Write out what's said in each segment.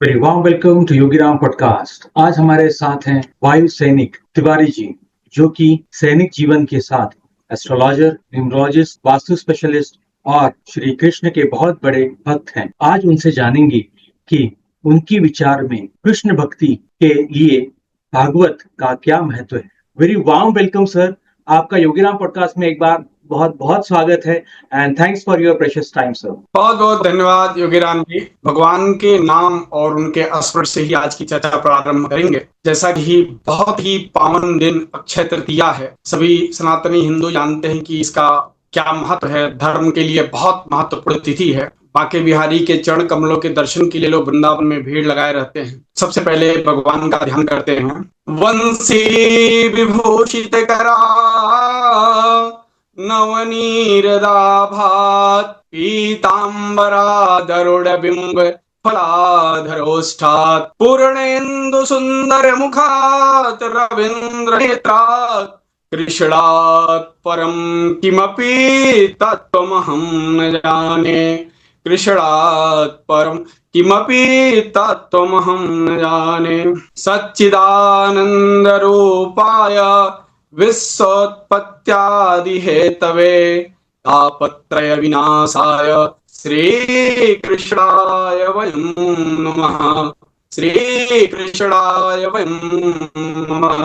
Very warm welcome to Yogiram podcast. आज हमारे साथ हैं वायु सैनिक तिवारी जी, जो कि सैनिक जीवन के साथ एस्ट्रोलॉजर, न्यूमरोलॉजिस्ट, वास्तु स्पेशलिस्ट और श्री कृष्ण के बहुत बड़े भक्त हैं। आज उनसे जानेंगे कि उनकी विचार में कृष्ण भक्ति के लिए भागवत का क्या महत्व है। वेरी वार्म वेलकम सर, आपका योगीराम पॉडकास्ट में एक बार बहुत बहुत स्वागत है and thanks for your precious time sir. बहुत बहुत धन्यवाद योगीराम जी। भगवान के नाम और उनके स्पर्श से ही आज की चर्चा प्रारंभ करेंगे। जैसा कि बहुत ही पावन दिन अक्षय तृतीया है, सभी सनातनी हिंदू जानते हैं कि इसका क्या महत्व है। धर्म के लिए बहुत महत्वपूर्ण तिथि है। बांके बिहारी के चरण कमलों के दर्शन के लिए लोग वृंदावन में भीड़ लगाए रहते हैं। सबसे पहले भगवान का ध्यान करते हैं। वंशी विभूषित करा नवनीरदाभात पीताम्बराधरुडबिम्ब फलाधरोष्ठात् पूर्णेन्दु सुंदर मुखात् रवीन्द्र नेत्रात् कृष्णात् परम किमपि तत्त्वमहं न जाने। कृष्णात् परम किमपि तत्त्वमहं न जाने। सच्चिदानंद रूपाय विश्वोत्पत्त्यादि हेतवे तापत्रय विनाशाय श्रीकृष्णाय वयं नमः। श्रीकृष्णाय वयं नमः।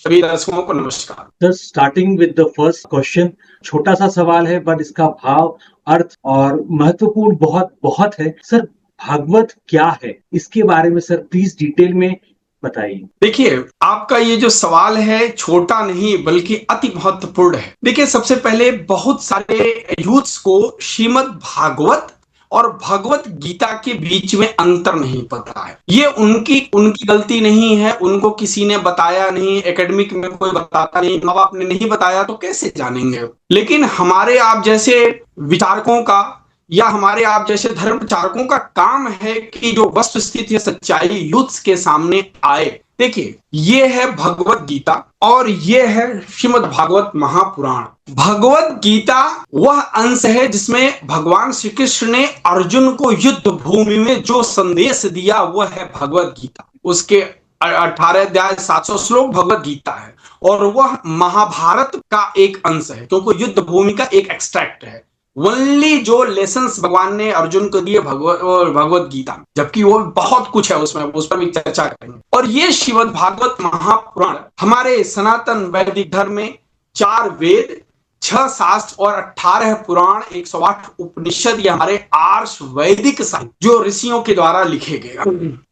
सभी दर्शकों को नमस्कार। Sir, starting with the first question, छोटा सा सवाल है बट इसका भाव, अर्थ और महत्वपूर्ण बहुत बहुत है। सर, भागवत क्या है, इसके बारे में सर प्लीज डिटेल में बताइए। देखिए, आपका ये जो सवाल है छोटा नहीं बल्कि अति महत्वपूर्ण है। देखिए, सबसे पहले बहुत सारे यूथ्स को श्रीमद् भागवत और भगवत गीता के बीच में अंतर नहीं पता है। ये उनकी गलती नहीं है, उनको किसी ने बताया नहीं, एकेडमिक में कोई बताता नहीं, माँ बाप ने नहीं बताया तो कैसे जानेंगे। लेकिन हमारे आप जैसे विचारकों का या हमारे आप जैसे धर्म प्रचारकों का काम है कि जो वस्तु स्थिति या सच्चाई यूथ्स के सामने आए। देखिए, ये है भगवत गीता और ये है श्रीमद् भागवत महापुराण। भगवत गीता वह अंश है जिसमें भगवान श्री कृष्ण ने अर्जुन को युद्ध भूमि में जो संदेश दिया वह है भगवत गीता। उसके 18 अध्याय 700 श्लोक भगवत गीता है और वह महाभारत का एक अंश है, क्योंकि युद्ध भूमि का एक एक्सट्रैक्ट है। ओनली जो लेसन्स भगवान ने अर्जुन को दिए भगवत गीता, जबकि वो बहुत कुछ है उसमें, उस पर भी चर्चा करेंगे। और ये श्रीमद् भागवत महापुराण हमारे सनातन वैदिक धर्म में 4 वेद, 6 शास्त्र और 18 पुराण, 108 उपनिषद, ये हमारे आर्ष वैदिक साहित्य जो ऋषियों के द्वारा लिखे गए।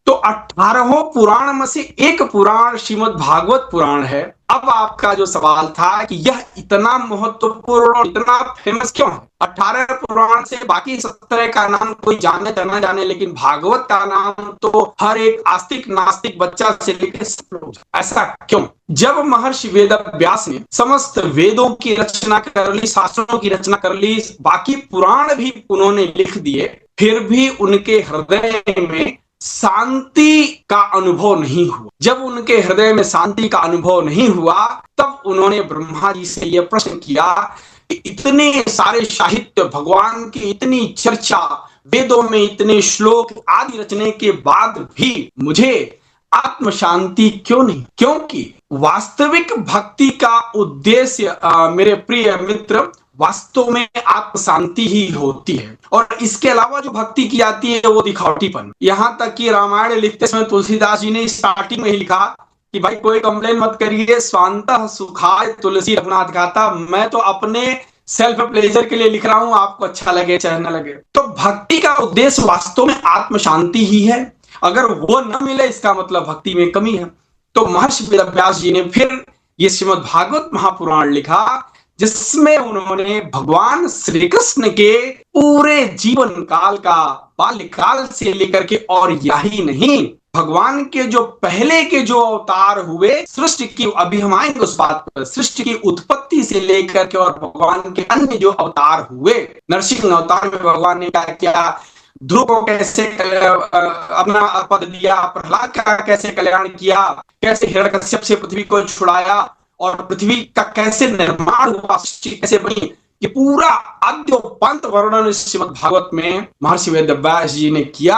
तो 18 पुराण में से एक पुराण श्रीमद् भागवत पुराण है। अब आपका जो सवाल था कि यह इतना महत्वपूर्ण और इतना फेमस क्यों है। 18 पुराण से बाकी 17 का नाम कोई जाने या ना जाने, लेकिन भागवत का नाम तो हर एक आस्तिक नास्तिक बच्चा से लेकर सब लोग। ऐसा क्यों? जब महर्षि वेदव्यास ने समस्त वेदों की रचना कर ली, शास्त्रों की रचना कर ली, बाकी पुराण भी उन्होंने लिख दिए, फिर भी उनके हृदय में शांति का अनुभव नहीं हुआ। जब उनके हृदय में शांति का अनुभव नहीं हुआ तब उन्होंने ब्रह्मा जी से यह प्रश्न किया कि इतने सारे साहित्य, भगवान की इतनी चर्चा, वेदों में इतने श्लोक आदि रचने के बाद भी मुझे आत्म शांति क्यों नहीं? क्योंकि वास्तविक भक्ति का उद्देश्य मेरे प्रिय मित्र वास्तव में आत्म शांति ही होती है। और इसके अलावा जो भक्ति की जाती है वो दिखावटीपन। यहां तक कि रामायण लिखते समय तुलसीदास जी ने स्टार्टिंग में ही लिखा कि भाई कोई कंप्लेन मत करिए, स्वांतः सुखाय तुलसी रघुनाथ गाथा। मैं तो अपने सेल्फ प्लेजर के लिए लिख रहा हूं, आपको अच्छा लगे चाहे न लगे। तो भक्ति का उद्देश्य वास्तव में आत्म शांति ही है। अगर वो न मिले इसका मतलब भक्ति में कमी है। तो महर्षि वेदव्यास जी ने फिर ये श्रीमद् भागवत महापुराण लिखा, जिसमें उन्होंने भगवान श्री कृष्ण के पूरे जीवन काल का, बाल्यकाल से लेकर के, और यही नहीं, भगवान के जो पहले के जो अवतार हुए सृष्टि की, अभी हम आएंगे उस बात पर, सृष्टि की उत्पत्ति से लेकर के, और भगवान के अन्य जो अवतार हुए, नरसिंह अवतार में भगवान ने क्या किया, ध्रुव को कैसे अपना पद दिया, प्रहलाद का कैसे कल्याण किया, कैसे हिरण्यकश्यप से पृथ्वी को छुड़ाया और पृथ्वी का कैसे निर्माण हुआ, सृष्टि कैसे बनी, ये पूरा आद्योपंत वर्णन श्रीमद् भागवत में महर्षि वेदव्यास जी ने किया।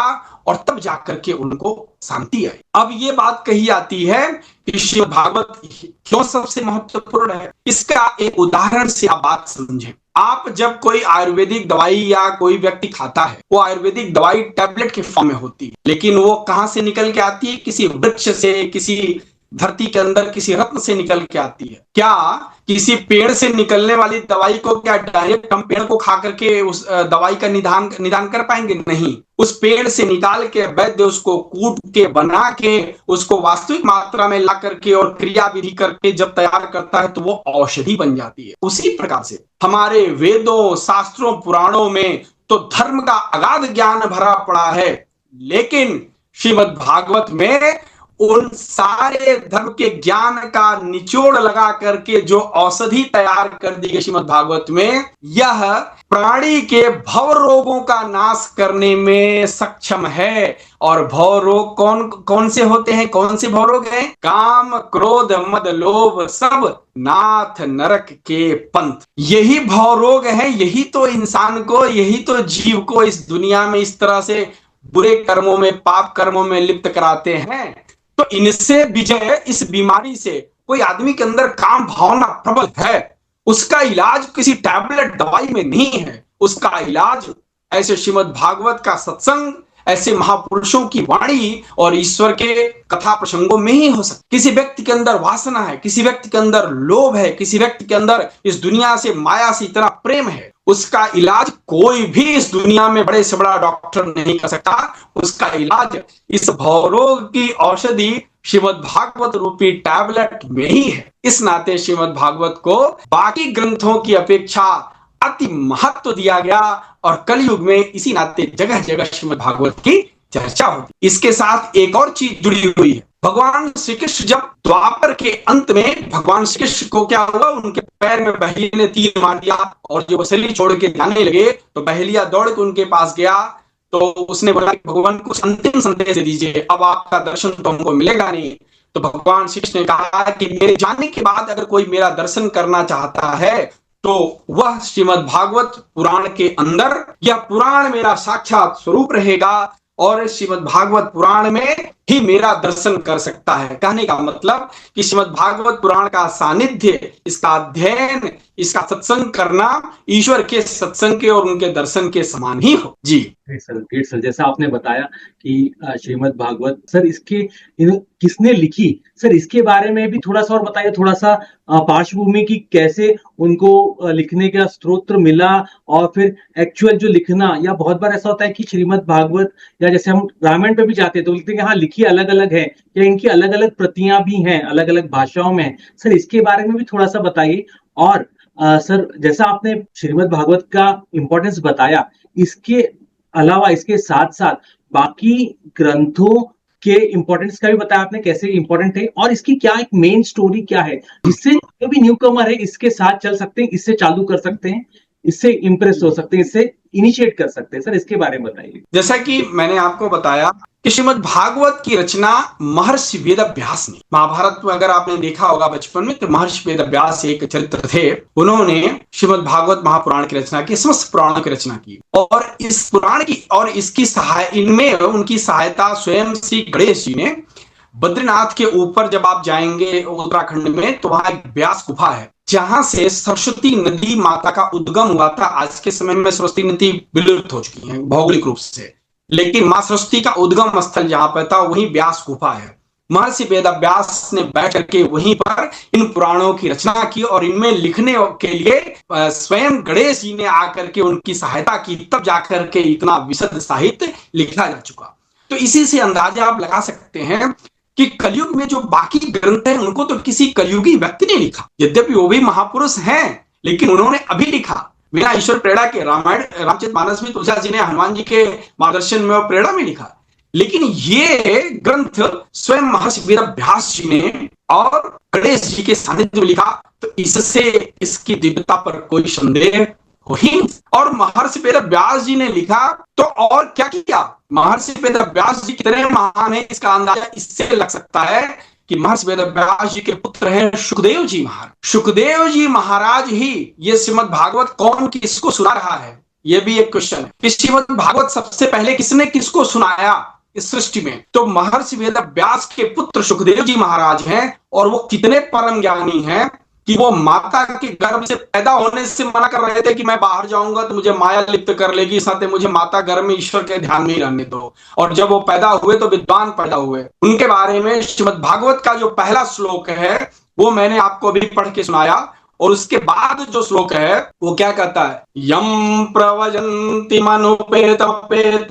और तब जाकर के उनको शांति आई। अब ये बात कही जाती है कि श्रीमद् भागवत क्यों सबसे महत्वपूर्ण है, इसका एक उदाहरण से आप बात समझें। आप जब कोई आयुर्वेदिक दवाई या कोई व्यक्ति खाता है, वो आयुर्वेदिक दवाई टैबलेट के फॉर्म में होती है, लेकिन वो कहां से निकल के आती है? किसी वृक्ष से, किसी धरती के अंदर किसी रत्न से निकल के आती है। क्या किसी पेड़ से निकलने वाली दवाई को क्या डायरेक्ट हम पेड़ को खा करके उस दवाई का निदान कर पाएंगे? नहीं। उस पेड़ से निकाल के वैद्य उसको कूट के बना के उसको वास्तविक मात्रा में ला करके और क्रिया विधि करके जब तैयार करता है तो वो औषधि बन जाती है। उसी प्रकार से हमारे वेदों, शास्त्रों, पुराणों में तो धर्म का अगाध ज्ञान भरा पड़ा है, लेकिन श्रीमद् भागवत में उन सारे धर्म के ज्ञान का निचोड़ लगा करके जो औषधि तैयार कर दी गई श्रीमद् भागवत में, यह प्राणी के भव रोगों का नाश करने में सक्षम है। और भव रोग कौन कौन से होते हैं? कौन से भव रोग हैं? काम, क्रोध, मद, लोभ, सब नाथ नरक के पंथ। यही भव रोग है, यही तो इंसान को, यही तो जीव को इस दुनिया में इस तरह से बुरे कर्मों में, पाप कर्मों में लिप्त कराते हैं। तो इनसे विजय, इस बीमारी से कोई आदमी के अंदर काम भावना प्रबल है, उसका इलाज किसी टैबलेट दवाई में नहीं है। उसका इलाज ऐसे श्रीमद् भागवत का सत्संग, ऐसे महापुरुषों की वाणी और ईश्वर के कथा प्रसंगों में ही हो सकता। किसी व्यक्ति के अंदर वासना है, किसी व्यक्ति के अंदर लोभ है, किसी व्यक्ति के अंदर इस दुनिया से, माया से इतना प्रेम है, उसका इलाज कोई भी इस दुनिया में बड़े से बड़ा डॉक्टर नहीं कर सकता। उसका इलाज इस भवरोग की औषधि श्रीमद् भागवत रूपी टैबलेट में ही है। इस नाते श्रीमद् भागवत को बाकी ग्रंथों की अपेक्षा अति महत्व दिया गया और कलयुग में इसी नाते जगह जगह श्रीमद् भागवत की चर्चा होती। इसके साथ एक और चीज जुड़ी हुई है। भगवान श्री कृष्ण जब द्वापर के अंत में भगवान श्री कृष्ण को क्या हुआ, उनके पैर में बहेलिया ने तीर मार दिया और जो शरीर छोड़ के जाने लगे तो बहेलिया दौड़ के उनके पास गया तो उसने बोला कि भगवान कुछ अंतिम संदेश दे दीजिए, अब आपका दर्शन तो हमको मिलेगा नहीं। तो भगवान श्री कृष्ण ने कहा कि मेरे जाने के बाद अगर कोई मेरा दर्शन करना चाहता है तो वह श्रीमद् भागवत पुराण के अंदर, यह पुराण मेरा साक्षात स्वरूप रहेगा और श्रीमद् भागवत पुराण में ही मेरा दर्शन कर सकता है। कहने का मतलब कि श्रीमद् भागवत पुराण का सानिध्य, इसका अध्ययन, इसका सत्संग करना ईश्वर के सत्संग के और उनके दर्शन के समान ही हो। जी ग्रेट सर, जैसा आपने बताया कि श्रीमद् भागवत सर, इसके किसने लिखी सर, इसके बारे में भी थोड़ा सा और बताइए, थोड़ा सा पार्श्वभूमि की, कैसे उनको लिखने का स्रोत मिला और फिर एक्चुअल जो लिखना, या बहुत बार ऐसा होता है कि श्रीमद् भागवत या जैसे हम रामायण पे भी जाते हैं तो लिखते हैं कि हाँ लिखी अलग अलग है, या इनकी अलग अलग प्रतियां भी हैं, अलग अलग भाषाओं में। सर इसके बारे में भी थोड़ा सा बताइए। और सर जैसा आपने श्रीमद् भागवत का इंपॉर्टेंस बताया, इसके अलावा, इसके साथ साथ बाकी ग्रंथों के इंपॉर्टेंस का भी बताया आपने, कैसे इंपॉर्टेंट है और इसकी क्या एक मेन स्टोरी क्या है, जिससे जो भी न्यू कमर है इसके साथ चल सकते हैं, इससे चालू कर सकते हैं, इससे इंप्रेस हो सकते हैं, इससे इनिशिएट कर सकते हैं। सर इसके बारे में बताइए। जैसा कि मैंने आपको बताया कि श्रीमद् भागवत की रचना महर्षि वेदव्यास ने, महाभारत में अगर आपने देखा होगा बचपन में तो महर्षि वेदव्यास एक चरित्र थे, उन्होंने श्रीमद् भागवत महापुराण की रचना की, समस्त पुराणों की रचना की। और इस पुराण की और इसकी इनमें उनकी सहायता स्वयं श्री गणेश जी ने। बद्रीनाथ के ऊपर जब आप जाएंगे उत्तराखंड में तो वहां एक व्यास गुफा है जहां से सरस्वती नदी माता का उद्गम हुआ था। आज के समय में सरस्वती नदी विलुप्त हो चुकी है भौगोलिक रूप से, लेकिन मां सरस्वती का उद्गम स्थल जहां पर था वही व्यास गुफा है। महर्षि वेदव्यास ने बैठ करके वहीं पर इन पुराणों की रचना की और इनमें लिखने के लिए स्वयं गणेश जी ने आकर के उनकी सहायता की, तब जाकर के इतना विशद साहित्य लिखा जा चुका। तो इसी से अंदाजा आप लगा सकते हैं कि कलयुग में जो बाकी ग्रंथ हैं उनको तो किसी कलयुगी व्यक्ति ने लिखा, यद्यपि वो भी महापुरुष हैं, लेकिन उन्होंने अभी लिखा बिना ईश्वर प्रेरणा के। रामायण, रामचरितमानस में तुलसीदास जी ने हनुमान जी के मार्गदर्शन में और प्रेरणा में लिखा, लेकिन ये ग्रंथ स्वयं महर्षि वेदव्यास जी ने और गणेश जी के सानिध्य में लिखा। तो इससे इसकी दिव्यता पर कोई संदेह हो ही नहीं। और महर्षि वेदव्यास जी ने लिखा तो और क्या किया, महर्षि वेदव्यास जी कितने महान है इसका अंदाजा इससे लग सकता है कि महर्षि वेदव्यास जी के पुत्र हैं सुखदेव जी महाराज। सुखदेव जी महाराज ही ये श्रीमद् भागवत कौन किसको सुना रहा है, ये भी एक क्वेश्चन है कि श्रीमद् भागवत सबसे पहले किसने किसको सुनाया। इस सृष्टि में, तो महर्षि वेदव्यास के पुत्र सुखदेव जी महाराज हैं, और वो कितने परम ज्ञानी हैं कि वो माता के गर्भ से पैदा होने से मना कर रहे थे कि मैं बाहर जाऊंगा तो मुझे माया लिप्त कर लेगी, साथ मुझे माता गर्भ में ईश्वर के ध्यान में ही रहने दो। और जब वो पैदा हुए तो विद्वान पैदा हुए। उनके बारे में श्रीमद् भागवत का जो पहला श्लोक है वो मैंने आपको अभी पढ़ के सुनाया, और उसके बाद जो श्लोक है वो क्या कहता है, यम प्रवजन्ति मनुपेत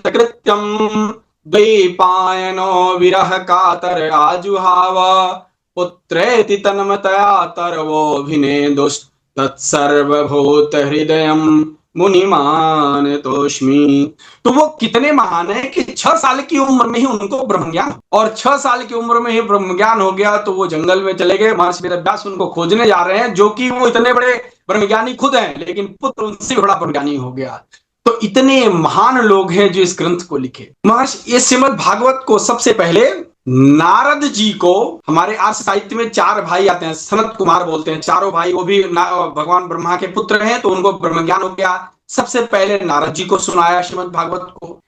कृत्यम द्वैपायनो विरह कातर आजुहाव पुत्रेति तन्मतया तर्वोऽभिनेदुस् तत्सर्वभूत हृदयम् मुनिमान तोष्मी। तो वो कितने महान है कि 6 साल की उम्र में ही उनको ब्रह्म ज्ञान, और 6 साल की उम्र में ही ब्रह्म ज्ञान हो गया तो वो जंगल में चले गए। महर्षि वेदव्यास उनको खोजने जा रहे हैं, जो कि वो इतने बड़े ब्रह्मज्ञानी खुद हैं, लेकिन पुत्र उनसे बड़ा ब्रह्मज्ञानी हो गया। तो इतने महान लोग हैं जो इस ग्रंथ को लिखे। महर्षि ये श्रीमद् भागवत को सबसे पहले नारद जी को, हमारे आर्ष साहित्य में 4 भाई आते हैं, सनत कुमार बोलते हैं, चारों भाई, वो भी भगवान ब्रह्मा के पुत्र हैं, तो उनको ब्रह्म ज्ञान हो गया। सबसे पहले नारद जी को सुनाया श्रीमद् भागवत को,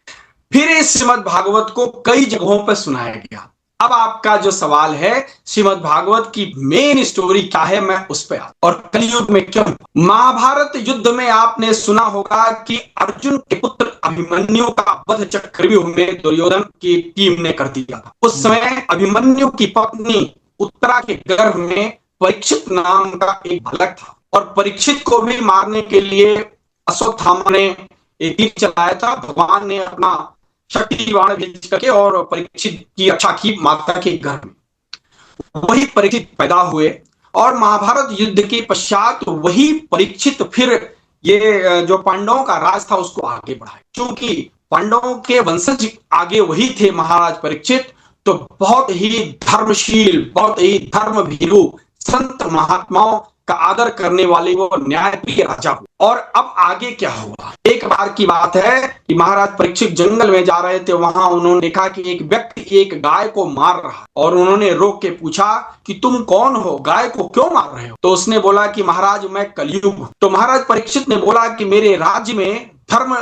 फिर इस श्रीमद् भागवत को कई जगहों पर सुनाया गया। अब आपका जो सवाल है श्रीमद् भागवत की मेन स्टोरी क्या है, मैं उस पर और कलयुग में क्यों। महाभारत युद्ध में आपने सुना होगा कि अर्जुन के पुत्र अभिमन्यु का वध चक्रव्यूह में दुर्योधन की टीम ने कर दिया था। उस समय अभिमन्यु की पत्नी उत्तरा के गर्भ में परीक्षित नाम का एक बालक था, और परीक्षित को भी मारने के लिए अश्वत्थामा ने एक तीर चलाया था। भगवान ने अपना शक्ति बाण भेज करके और परीक्षित की रक्षा की माता के गर्भ में। वही परीक्षित पैदा हुए, और महाभारत युद्ध के पश्चात वही परीक्षित फिर ये जो पांडवों का राज था उसको आगे बढ़ाए। क्योंकि पांडवों के वंशज आगे वही थे महाराज परीक्षित, तो बहुत ही धर्मशील, बहुत ही धर्म भीरू, संत महात्माओं का आदर करने वाले वो न्यायप्रिय राजा हुए। और अब आगे क्या हुआ, एक बार की बात है कि महाराज परीक्षित जंगल में जा रहे थे, वहां उन्होंने देखा कि एक व्यक्ति एक गाय को मार रहा, और उन्होंने रोक के पूछा कि तुम कौन हो, गाय को क्यों मार रहे हो। तो उसने बोला कि महाराज मैं कलयुग हूं। तो महाराज परीक्षित ने बोला कि मेरे राज्य में, धर्म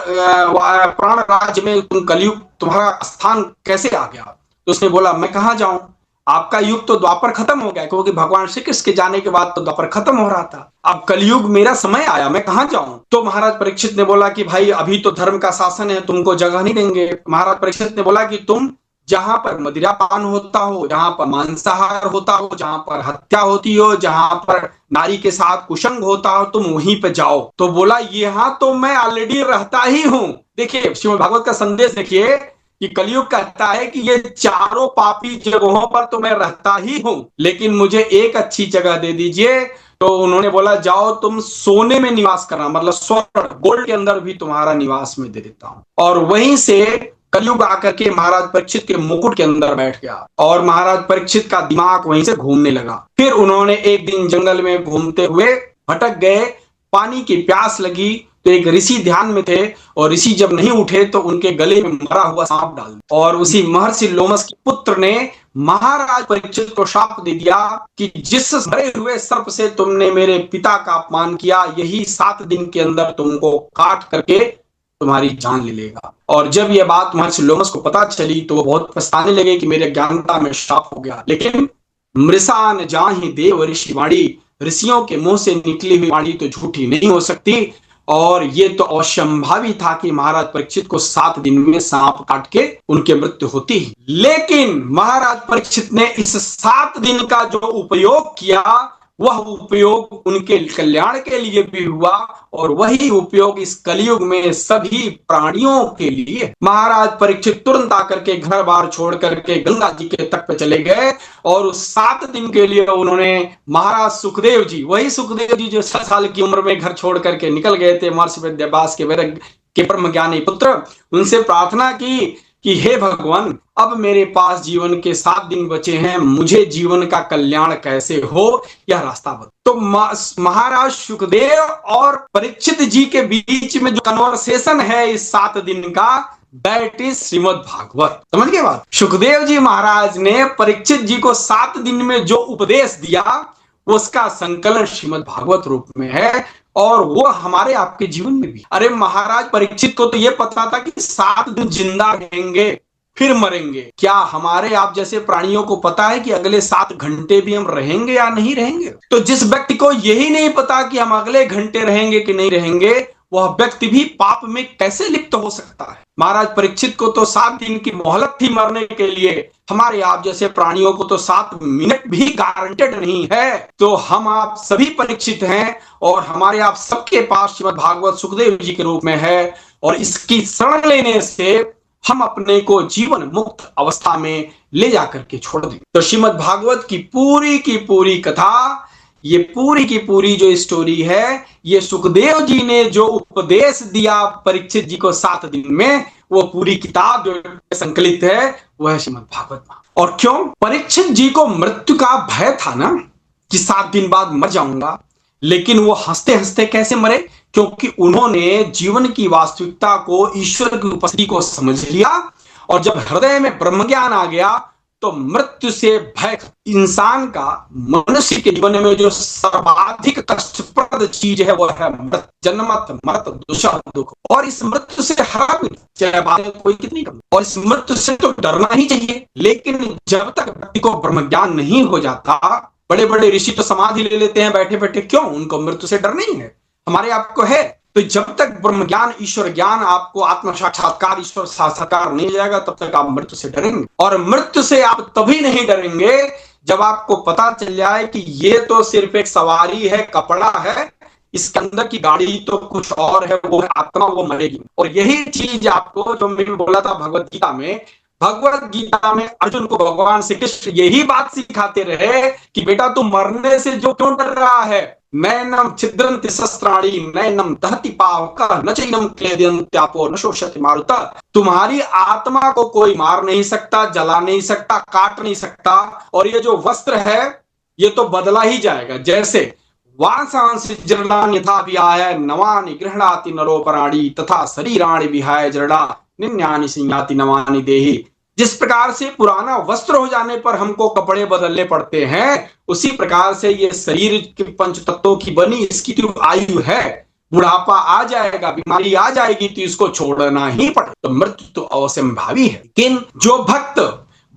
प्राण राज्य में तुम कलयुग, तुम्हारा स्थान कैसे आ गया। तो उसने बोला मैं कहां जाऊं, आपका युग तो द्वापर खत्म हो गया, क्योंकि भगवान श्री कृष्ण के जाने के बाद तो द्वापर खत्म हो रहा था, अब कलयुग मेरा समय आया, मैं कहां जाऊं। तो महाराज परीक्षित ने बोला कि भाई अभी तो धर्म का शासन है, तुमको जगह नहीं देंगे। महाराज परीक्षित ने बोला कि तुम जहां पर मदिरा पान होता हो, जहां पर मांसाहार होता हो, जहां पर हत्या होती हो, जहां पर नारी के साथ कुसंग होता हो, तुम वहीं पे जाओ। तो बोला यहाँ तो मैं ऑलरेडी रहता ही हूं। देखिए श्रीमद् भागवत का संदेश देखिए कि कलयुग कहता है कि ये चारों पापी जगहों पर तो मैं रहता ही हूं, लेकिन मुझे एक अच्छी जगह दे दीजिए। तो उन्होंने बोला जाओ तुम सोने में निवास करना, मतलब स्वर्ण गोल्ड के अंदर भी तुम्हारा निवास में दे देता हूं। और वहीं से कलयुग आकर के महाराज परीक्षित के मुकुट के अंदर बैठ गया, और महाराज परीक्षित का दिमाग वहीं से घूमने लगा। फिर उन्होंने एक दिन जंगल में घूमते हुए भटक गए, पानी की प्यास लगी, तो एक ऋषि ध्यान में थे, और ऋषि जब नहीं उठे तो उनके गले में मरा हुआ सांप डाल दिया। और उसी महर्षि लोमस के पुत्र ने महाराज परीक्षित को शाप दे दिया कि जिस मरे हुए सर्प से तुमने मेरे पिता का अपमान किया, यही 7 दिन के अंदर तुमको काट करके तुम्हारी जान ले लेगा। और जब यह बात महर्षि लोमस को पता चली तो वो बहुत पछताने लगे कि मेरे ज्ञानता में श्राप हो गया। लेकिन मृषा न जाहि देव ऋषि वाणी, ऋषियों के मुंह से निकली हुई वाणी तो झूठी नहीं हो सकती। और ये तो असंभावी था कि महाराज परीक्षित को 7 दिन में सांप काट के उनकी मृत्यु होती। लेकिन महाराज परीक्षित ने इस 7 दिन का जो उपयोग किया, वह उपयोग उनके कल्याण के लिए भी हुआ, और वही उपयोग इस कलयुग में सभी प्राणियों के लिए। महाराज परीक्षित तुरंत आकर के घर बार छोड़ करके गंगा जी के तट पर चले गए, और उस 7 दिन के लिए उन्होंने महाराज सुखदेव जी, वही सुखदेव जी जो 6 साल की उम्र में घर छोड़ करके निकल गए थे, महर्षि वेदव्यास के ब्रह्म ज्ञानी पुत्र, उनसे प्रार्थना की कि हे भगवान अब मेरे पास जीवन के 7 दिन बचे हैं, मुझे जीवन का कल्याण कैसे हो यह रास्ता बता। तो महाराज सुखदेव और परीक्षित जी के बीच में जो कन्वर्सेशन है इस 7 दिन का, दैट इज श्रीमद् भागवत। समझ गए बात। सुखदेव जी महाराज ने परीक्षित जी को 7 दिन में जो उपदेश दिया उसका संकलन श्रीमद् भागवत रूप में है, और वो हमारे आपके जीवन में भी। अरे महाराज परीक्षित को तो ये पता था कि 7 दिन जिंदा रहेंगे, फिर मरेंगे। क्या हमारे आप जैसे प्राणियों को पता है कि अगले 7 घंटे भी हम रहेंगे या नहीं रहेंगे? तो जिस व्यक्ति को यही नहीं पता कि हम अगले घंटे रहेंगे कि नहीं रहेंगे, वह व्यक्ति भी पाप में कैसे लिप्त हो सकता है? महाराज परीक्षित को तो 7 दिन की मोहलत थी मरने के लिए, हमारे आप जैसे प्राणियों को तो 7 मिनट भी गारंटेड नहीं है। तो हम आप सभी परीक्षित हैं और हमारे आप सबके पास श्रीमद् भागवत सुखदेव जी के रूप में है, और इसकी शरण लेने से हम अपने को जीवन मुक्त अवस्था में ले जाकर के छोड़ दें। तो श्रीमद् भागवत की पूरी कथा, ये पूरी की पूरी जो स्टोरी है, ये सुखदेव जी ने जो उपदेश दिया परीक्षित जी को 7 दिन में, वो पूरी किताब जो संकलित है वह है श्रीमद् भागवत। और क्यों? परीक्षित जी को मृत्यु का भय था ना, कि 7 दिन बाद मर जाऊंगा, लेकिन वो हंसते हंसते कैसे मरे? क्योंकि उन्होंने जीवन की वास्तविकता को, ईश्वर की उपस्थिति को समझ लिया, और जब हृदय में ब्रह्म ज्ञान आ गया तो मृत्यु से भय, इंसान का, मनुष्य के जीवन में जो सर्वाधिक कष्टप्रद चीज है वो है मृत्यु, जन्मत मरत दुषः दुख। और इस मृत्यु से हर चाहे बात कोई कितनी कम, और इस मृत्यु से तो डरना ही चाहिए। लेकिन जब तक व्यक्ति को ब्रह्म ज्ञान नहीं हो जाता, बड़े बड़े ऋषि तो समाधि ले लेते हैं बैठे बैठे, क्यों? उनको मृत्यु से डर नहीं है, हमारे आपको है। तो जब तक ब्रह्म ज्ञान, ईश्वर ज्ञान, आपको आत्म साक्षात्कार, ईश्वर साक्षात्कार नहीं जाएगा, तब तक आप मृत्यु से डरेंगे। और मृत्यु से आप तभी नहीं डरेंगे जब आपको पता चल जाए कि ये तो सिर्फ एक सवारी है, कपड़ा है, इसके अंदर की गाड़ी तो कुछ और है, वो है आत्मा, वो मरेगी। और यही चीज आपको, जो मैं भी बोला था भगवत गीता में अर्जुन को भगवान श्री कृष्ण यही बात सिखाते रहे कि बेटा तू मरने से जो क्यों डर रहा है? नैनम छिद्रन्ति शस्त्राणि नैनम दहति पावकः न चैनम क्लेदयन्त्यापो न शोषयति मारुतः। तुम्हारी आत्मा को कोई मार नहीं सकता, जला नहीं सकता, काट नहीं सकता, और ये जो वस्त्र है ये तो बदला ही जाएगा। जैसे वांसांसि जीर्णानि यथा विहाय नवानि गृह्णाति नरोपराणि तथा शरीराणि विहाय जड़ा निन्यानि संयाति नवानि देहि। जिस प्रकार से पुराना वस्त्र हो जाने पर हमको कपड़े बदलने पड़ते हैं, उसी प्रकार से ये शरीर के 5 तत्वों की बनी, इसकी जो आयु है, बुढ़ापा आ जाएगा, बीमारी आ जाएगी, तो इसको छोड़ना ही पड़े। तो मृत्यु तो अवश्यंभावी है। लेकिन जो भक्त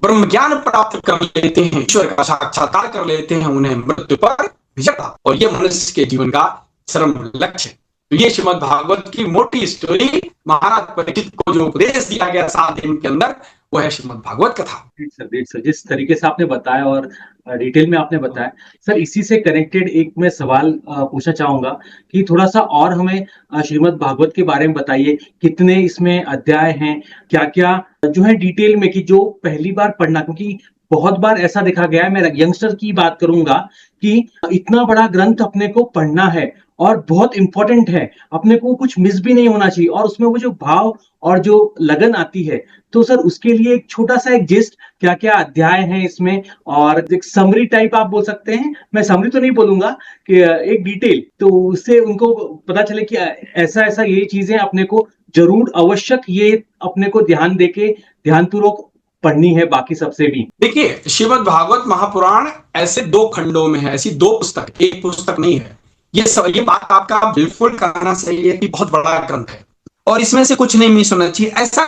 ब्रह्म ज्ञान प्राप्त कर लेते हैं, ईश्वर का साक्षात्कार कर लेते हैं, उन्हें मृत्यु पर विजय, और ये मनुष्य के जीवन का चरम लक्ष्य है। तो ये श्रीमद् भागवत की मोटी स्टोरी, महाराज परीक्षित को जो उपदेश दिया गया 7 दिन के अंदर, वो है श्रीमद् भागवत कथा। सर, जिस तरीके से आपने बताया और डिटेल में आपने बताया सर, इसी से कनेक्टेड एक मैं सवाल पूछना चाहूंगा कि थोड़ा सा और हमें श्रीमद् भागवत के बारे में बताइए। कितने इसमें अध्याय हैं, क्या क्या जो है डिटेल में, कि जो पहली बार पढ़ना, क्योंकि बहुत बार ऐसा देखा गया है, मैं यंगस्टर की बात करूंगा, कि इतना बड़ा ग्रंथ अपने को पढ़ना है और बहुत इंपॉर्टेंट है, अपने को कुछ मिस भी नहीं होना चाहिए, और उसमें वो जो भाव और जो लगन आती है, तो सर उसके लिए एक छोटा सा एक जिस्ट, क्या क्या अध्याय हैं इसमें, और एक समरी टाइप आप बोल सकते हैं, मैं समरी तो नहीं बोलूंगा, कि एक डिटेल, तो उससे उनको पता चले कि ऐसा ऐसा ये चीजें अपने को जरूर आवश्यक, ये अपने को ध्यान देके ध्यानपूर्वक पढ़नी है बाकी सबसे भी। देखिए, श्रीमद् भागवत महापुराण ऐसे 2 खंडों में है, ऐसी 2 पुस्तक, एक पुस्तक नहीं है। ये बात आपका बिल्कुल कहना सही है कि बहुत बड़ा ग्रंथ है और इसमें से कुछ नहीं मिस होना चाहिए, ऐसा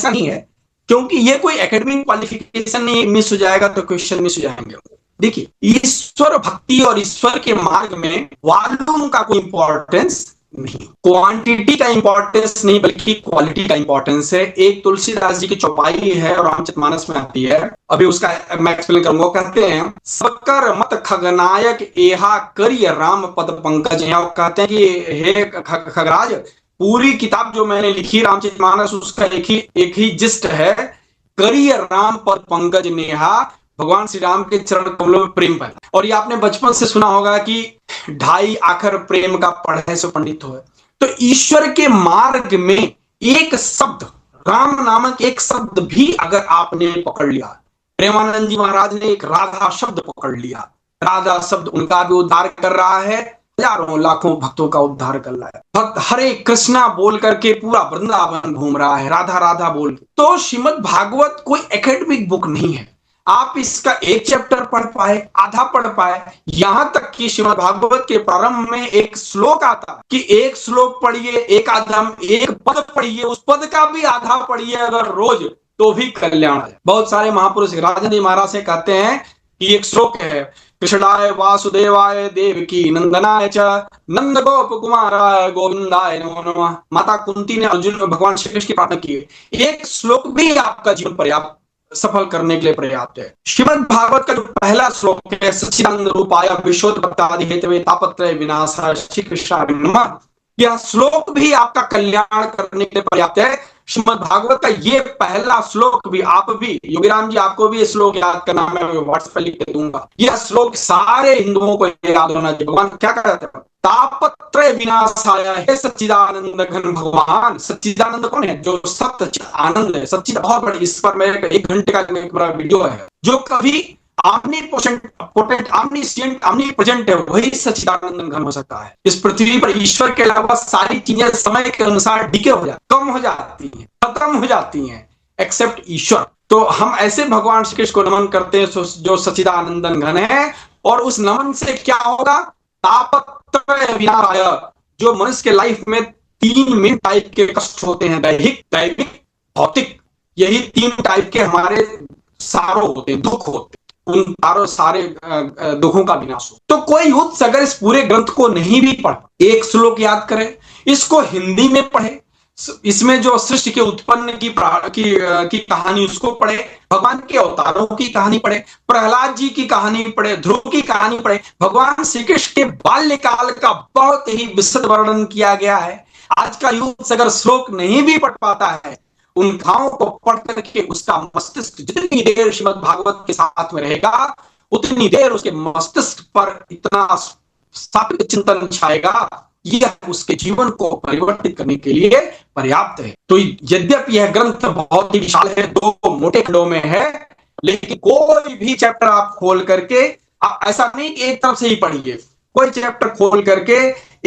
नहीं है, क्योंकि ये कोई एकेडमिक क्वालिफिकेशन नहीं, मिस हो जाएगा तो क्वेश्चन मिस हो जाएंगे। देखिए, ईश्वर भक्ति और ईश्वर के मार्ग में वॉल्यूम का कोई इंपॉर्टेंस नहीं, क्वांटिटी का इंपॉर्टेंस नहीं, बल्कि क्वालिटी का इंपॉर्टेंस है। एक तुलसीदास जी की चौपाई है और रामचरितमानस में आती है, अभी उसका मैं एक्सप्लेन करूंगा। कहते हैं, सबकर मत खगनायक एहा करिय राम पद पंकज। यहाँ कहते हैं कि हे खगराज, पूरी किताब जो मैंने लिखी रामचरितमानस, उसका एक ही जिस्ट है, करिय राम पद पंकज नेहा, भगवान श्री राम के चरण कमलों में प्रेम पाए। और ये आपने बचपन से सुना होगा कि 2.5 आखर प्रेम का पढ़े सो पंडित हो। तो ईश्वर के मार्ग में एक शब्द, राम नामक एक शब्द भी अगर आपने पकड़ लिया, प्रेमानंद जी महाराज ने एक राधा शब्द पकड़ लिया, राधा शब्द उनका भी उद्धार कर रहा है, हजारों लाखों भक्तों का उद्धार कर रहा है। भक्त हरे कृष्णा बोल करके पूरा वृंदावन घूम रहा है, राधा राधा बोल के। तो श्रीमद् भागवत कोई एकेडमिक बुक नहीं है, आप इसका एक चैप्टर पढ़ पाए, आधा पढ़ पाए, यहां तक कि श्रीमद् भागवत के प्रारंभ में एक श्लोक आता कि एक श्लोक पढ़िए, एक आधा, एक पद पढ़िए, उस पद का भी आधा पढ़िए अगर रोज, तो भी कल्याण है। बहुत सारे महापुरुष राजेंद्र जी महाराज से कहते हैं कि एक श्लोक है, कृष्णाय वासुदेवाय देवकी नंदनाय च नंद गोप कुमाराय गोविंदाय नमो नमः। माता कुंती ने अर्जुन भगवान श्री कृष्ण की प्रार्थना की है। एक श्लोक भी आपका जीवन पर्याप्त सफल करने के लिए पर्याप्त है। श्रीमद् भागवत का जो पहला श्लोक है, सच्चिदानंद रूपाय विश्वोत्पत्त्यादि हेतवे तापत्रय विनाशाय श्री कृष्णाय नमः, यह श्लोक भी आपका कल्याण करने के लिए पर्याप्त है। श्रीमद् भागवत का ये पहला श्लोक भी, आप भी योगीराम जी, आपको भी ये श्लोक याद करना, मैं व्हाट्सएप पर लिख के दूंगा। यह श्लोक सारे हिंदुओं को याद होना चाहिए। भगवान क्या कहते हैं, तापत्रय विनाशाय हे सच्चिदानंद घन भगवान। सच्चिदानंद कौन है, जो सत्य आनंद है। सच्चिद बहुत बड़ी, इस पर मेरे 1 घंटे का एक बड़ा वीडियो है। जो कभी प्रेजेंट है, वही सच्चिदानंद घन हो सकता है। इस पृथ्वी पर ईश्वर के अलावा सारी चीजें समय के अनुसार डीके हो जाती, कम हो जाती हैं, खत्म हो जाती हैं, एक्सेप्ट ईश्वर। तो हम ऐसे भगवान श्री कृष्ण को नमन करते हैं जो सच्चिदानंदन घन है। और उस नमन से क्या होगा, तापत्रय विनाशाय। जो मनुष्य के लाइफ में 3 मेन टाइप के कष्ट होते हैं, दैहिक, दैविक, भौतिक। यही 3 टाइप के हमारे सारों होते हैं, दुख होते हैं। उन सारे दुखों का विनाश हो। तो कोई युद्ध अगर इस पूरे ग्रंथ को नहीं भी पढ़, एक श्लोक याद करे, इसको हिंदी में पढ़े, इसमें जो सृष्टि के उत्पन्न की कहानी उसको पढ़े, भगवान के अवतारों की कहानी पढ़े, प्रहलाद जी की कहानी पढ़े, ध्रुव की कहानी पढ़े। भगवान श्री कृष्ण के बाल्यकाल का बहुत ही विशद वर्णन किया गया है। आज का युद्ध अगर श्लोक नहीं भी पढ़ पाता है, उन घावों को पढ़ करके उसका मस्तिष्क जितनी देर श्रीमद् भागवत के साथ में रहेगा, उतनी देर उसके मस्तिष्क पर इतना सात्विक चिंतन छाएगा, यह उसके जीवन को परिवर्तित करने के लिए पर्याप्त है। तो यद्यपि यह ग्रंथ बहुत ही विशाल है, 2 मोटे खंडों में है, लेकिन कोई भी चैप्टर आप खोल करके, ऐसा नहीं कि एक तरफ से ही पढ़िए, कोई चैप्टर खोल करके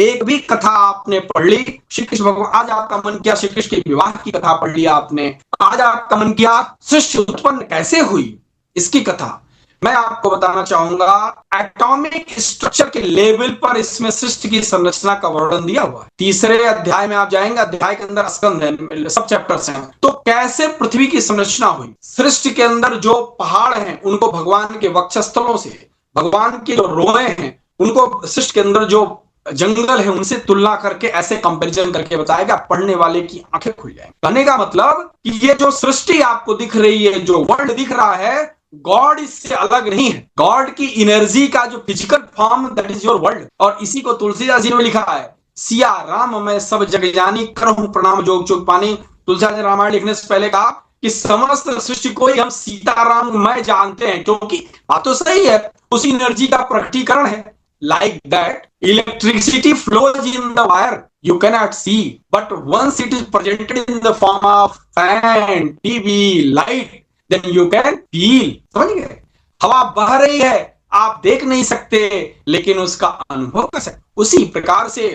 एक भी कथा आपने पढ़ ली, श्री कृष्ण भगवान, आज आपका मन किया श्री कृष्ण के विवाह की कथा पढ़ लिया आपने, आज आपका मन किया सृष्टि उत्पन्न कैसे हुई, इसकी कथा मैं आपको बताना चाहूंगा। एटॉमिक स्ट्रक्चर के लेवल पर इसमें सृष्टि की संरचना का वर्णन दिया हुआ है। 3रे अध्याय में आप जाएंगे, अध्याय के अंदर स्कंद है, सब चैप्टर्स हैं। तो कैसे पृथ्वी की संरचना हुई, सृष्टि के अंदर जो पहाड़ हैं उनको भगवान के वक्षस्थलों से, भगवान के जो रोए हैं उनको सृष्टि के अंदर जो जंगल है उनसे तुलना करके, ऐसे कंपैरिजन करके बताएगा, पढ़ने वाले की आंखें खुल जाएंगी। कहने का मतलब कि ये जो सृष्टि आपको दिख रही है, जो वर्ल्ड दिख रहा है, गॉड इससे अलग नहीं है। गॉड की एनर्जी का जो physical form, that is your world. और इसी को तुलसीदास जी ने लिखा है, सिया राम मैं सब जग जानी, करहूं प्रणाम जोग जोग पानी। तुलसीदास जी रामायण लिखने से पहले कहा कि समस्त सृष्टि को ही हम सीताराम मैं जानते हैं, क्योंकि बात तो सही है, उसी एनर्जी का प्रकटीकरण है। Like that, electricity flows in the wire. You cannot see, but once it is presented in the form of fan, TV, light, then you can feel. समझ गए? हवा बह रही है, आप देख नहीं सकते, लेकिन उसका अनुभव कर सकते। उसी प्रकार से